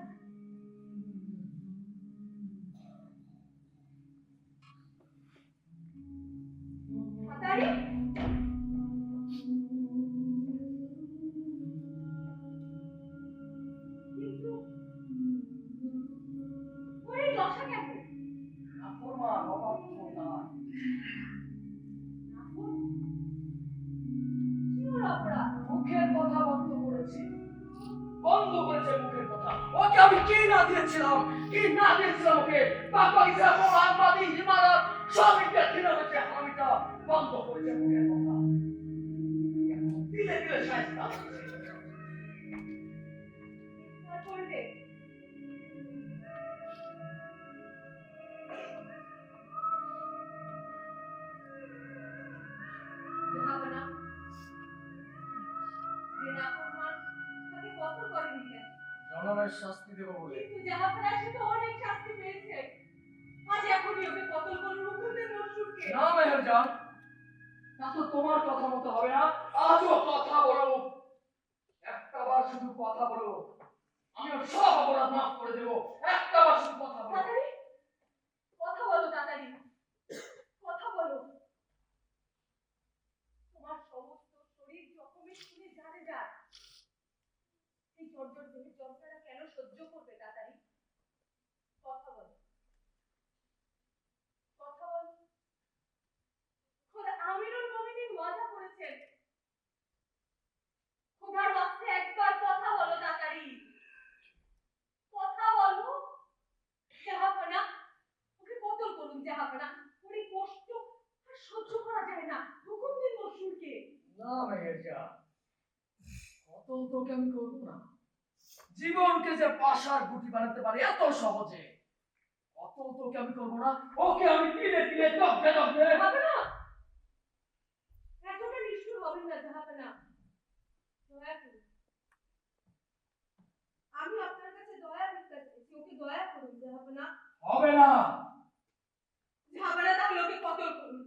তাতারি? কিন্তু ওর এই দশা কেন? নাফরমান অবাধ্য তার। নাফর? কি ওর অপরাধ? মুখের কথা বন্ধ করেছে। বন্ধ করেছে মুখের কথা। ওকে আমি কি না দিয়েছিলাম, কি না দিয়েছিলাম ওকে। বাগবাগিচা, কোরআন, বাদি, ইমারত সব ইটা ঘৃণা করেছে। আমিটা বন্ধ করেছে মুখের কথা। এখন দিলে দিলে শায়েস্তা হচ্ছে। আর করবে? জাহাপানা, যে নাফরমান তাকে কতল করেনি কেন? জনমের শাস্তি দেব বলে। কিন্তু জাহাপানা সে তো অনেক শাস্তি পেয়েছে। আজ এখনই ওকে কতল করুন হুকুমের মনসুরকে। না মেহেরজান, তা তো তোমার কথা মতো হবে না। আজও কথা বলো, একটাবার শুধু কথা বলো, আমি ওর সব অপরাধ মাফ করে দেবো। একটাবার শুধু কথা বলো। তাড়াতাড়ি কথা বলো, তাড়াতাড়ি কথা বলো। তোমার সমস্ত শরীর জখমে শুনে জানে যায়। এই জর্জর দেহের যন্ত্রণা কেন সহ্য করবে? তাড়াতাড়ি কথা বলো, কথা বলো। খোদা আমিরুল মুমিনিন ওয়াদা করেছেন। খোদার ওয়াস্তে একবার কথা বলো, তাড়াতাড়ি কথা বলো। জাহাপানা, ওকে কতল করুন জাহাপানা। ওর এই কষ্ট আর সহ্য করা যায় না। হুকুম দিন মশরুরকে। না মেহেরজান, কতল তোকে আমি করবো না। জীবনকে যে পাশার গুটি বানাতে পারে এত সহজে, অত তোকে আমি করবো না। ওকে আমি তিলে তিলে দগ্ধে দগ্ধে। হবে না, এতটা নিষ্ঠুর হবেন না জাহাপনা। দয়া করুন, আমি আপনার কাছে দয়া ভিক্ষা চাইছি, ওকে দয়া করুন জাহাপনা। হবে না। জাহাপনা তাহলে ওকে কতল করুন,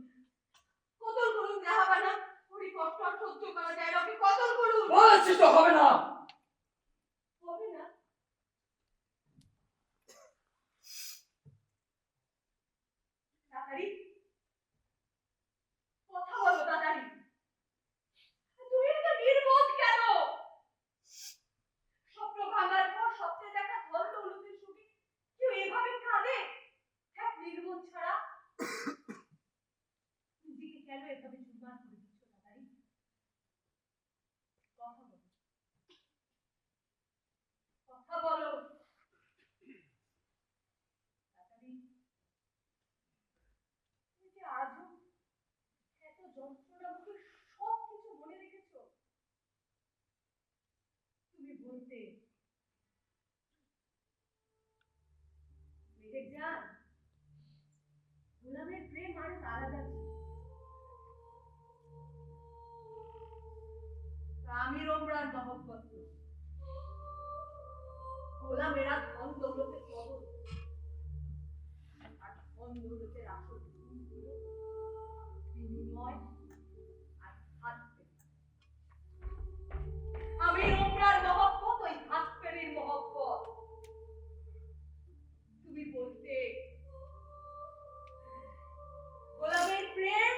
কতল করুন জাহাপনা। ওরই কষ্ট আর সহ্য করা যায় না, ওকে কতল করুন। বলেছিস তো হবে না। হবে না? তাড়াতাড়ি কথা বলো, তাড়াতাড়ি। তুমি এত নির্বোধ কেন? স্বপ্ন ভাঙার পর স্বপ্নে দেখা ধন দৌলতের সুখে কেউ এভাবে কাঁদে? এক নির্বোধ ছাড়া নিজেকে কেন এভাবে চুরমার করে দিচ্ছ? তাড়াতাড়ি কথা বলো, কথা বলো তাড়াতাড়ি। তুমি যে আজও এত যন্ত্রণামুখী সব কিছু মনে রেখেছো। তুমি বলতে মেহের জান, গোলামের প্রেম আর আলাদা ছিল। স্বামীর ওমরান মহব্বত ছিল। গোলামেরা ধন দৌলতের কবর, আর ধন দৌলতের আসল গুণ হলো বিনিময় আর হাত পেতে। আমি ওমরান মহব্বত ওই হাত পেরির মহব্বত। তুমি বলতে গোলামের প্রেম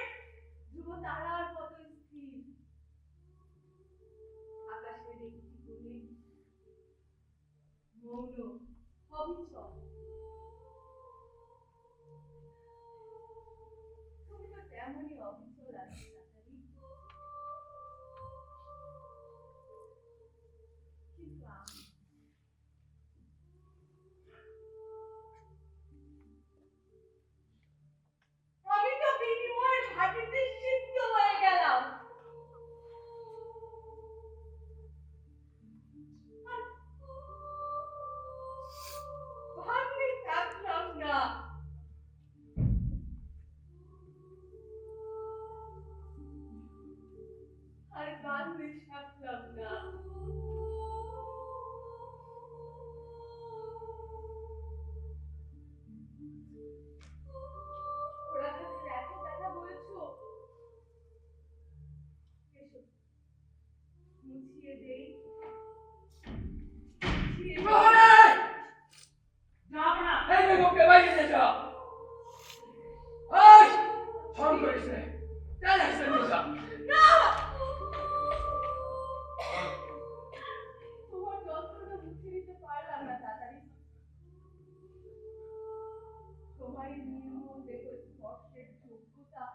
ধ্রুব তারার মতো স্থির, আকাশের একটি কোণে মৌন অবিচল। তুমি তো তেমনই অবিচল আছো তাড়াতাড়ি। কিন্তু আমি তো বিনিময়ের ঘাটিতে সিদ্ধ হয়ে গেলাম। আর ভাগ্যে থাকলাম না। আর বান্ধে থাকলাম না। ওরা হাতের এত ব্যথা বলেছো। এসো মুছিয়ে দেই, মুছিয়ে দেই। প্রহরী! জাহাপনা, এই বেগমকে বাইরে নিয়ে যা। এই, ফোন করিস রে। টেনে এসে নিয়ে যা। না! তোমার যন্ত্রণা মুছে দিতে পারলাম না তাড়াতাড়ি। তোমার এই নির্মল দেহ স্পর্শের যোগ্যতা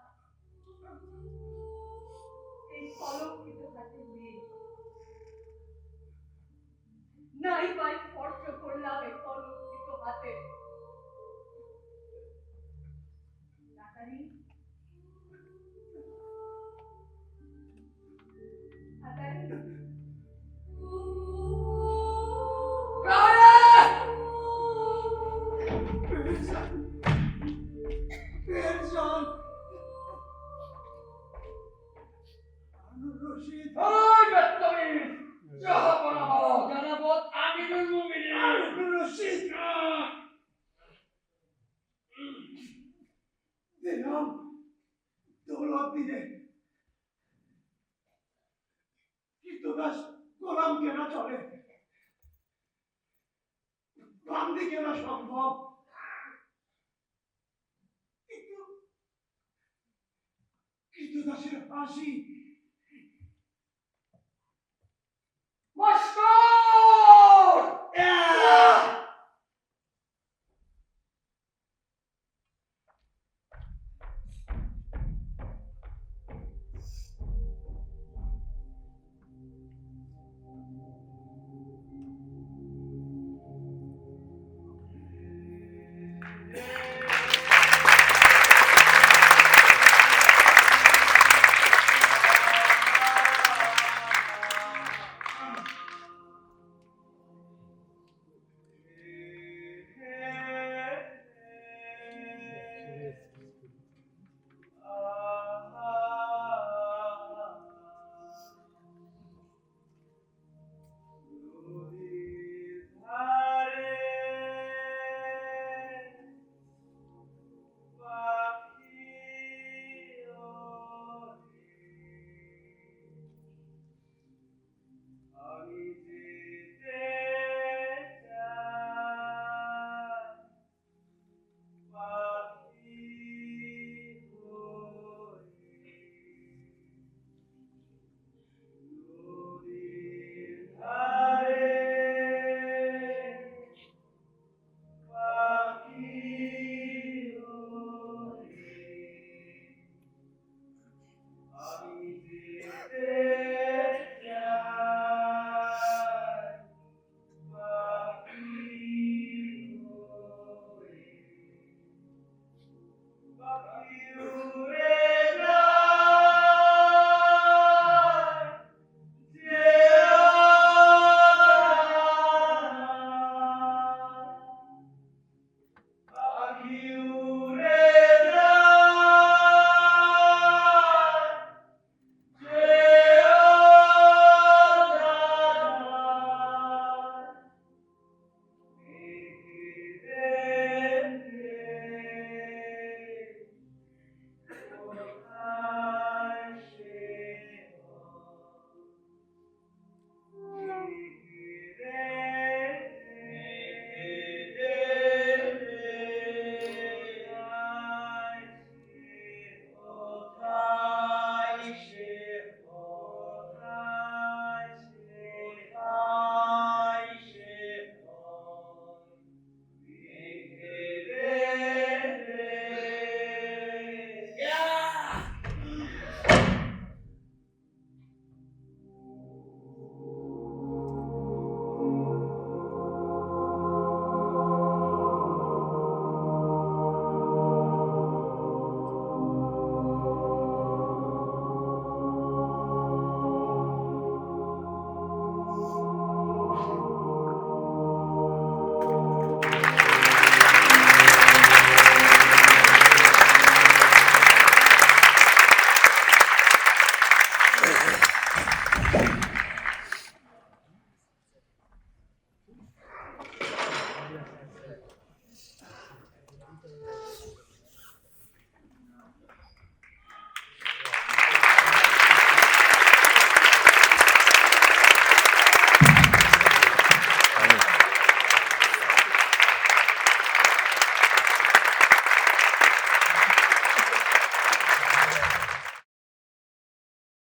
এই কলঙ্কিত হাতে নেই। নাই বা স্পর্শ করলাম এই কলঙ্কিত হাতে। তাড়াতাড়ি তাড়াতাড়ি। পেনশন রশিদ ওই বেত্তমিজ! জাহাপনা বলো, জনাবত আমিরুল মুমিনিন। রশিদ দিলাম দৌলত দিনে কৃতদাস গোলাম কেনা চলে, বান্দি কেনা সম্ভব, কিন্তু কৃতদাসের হাসি মাস্টার!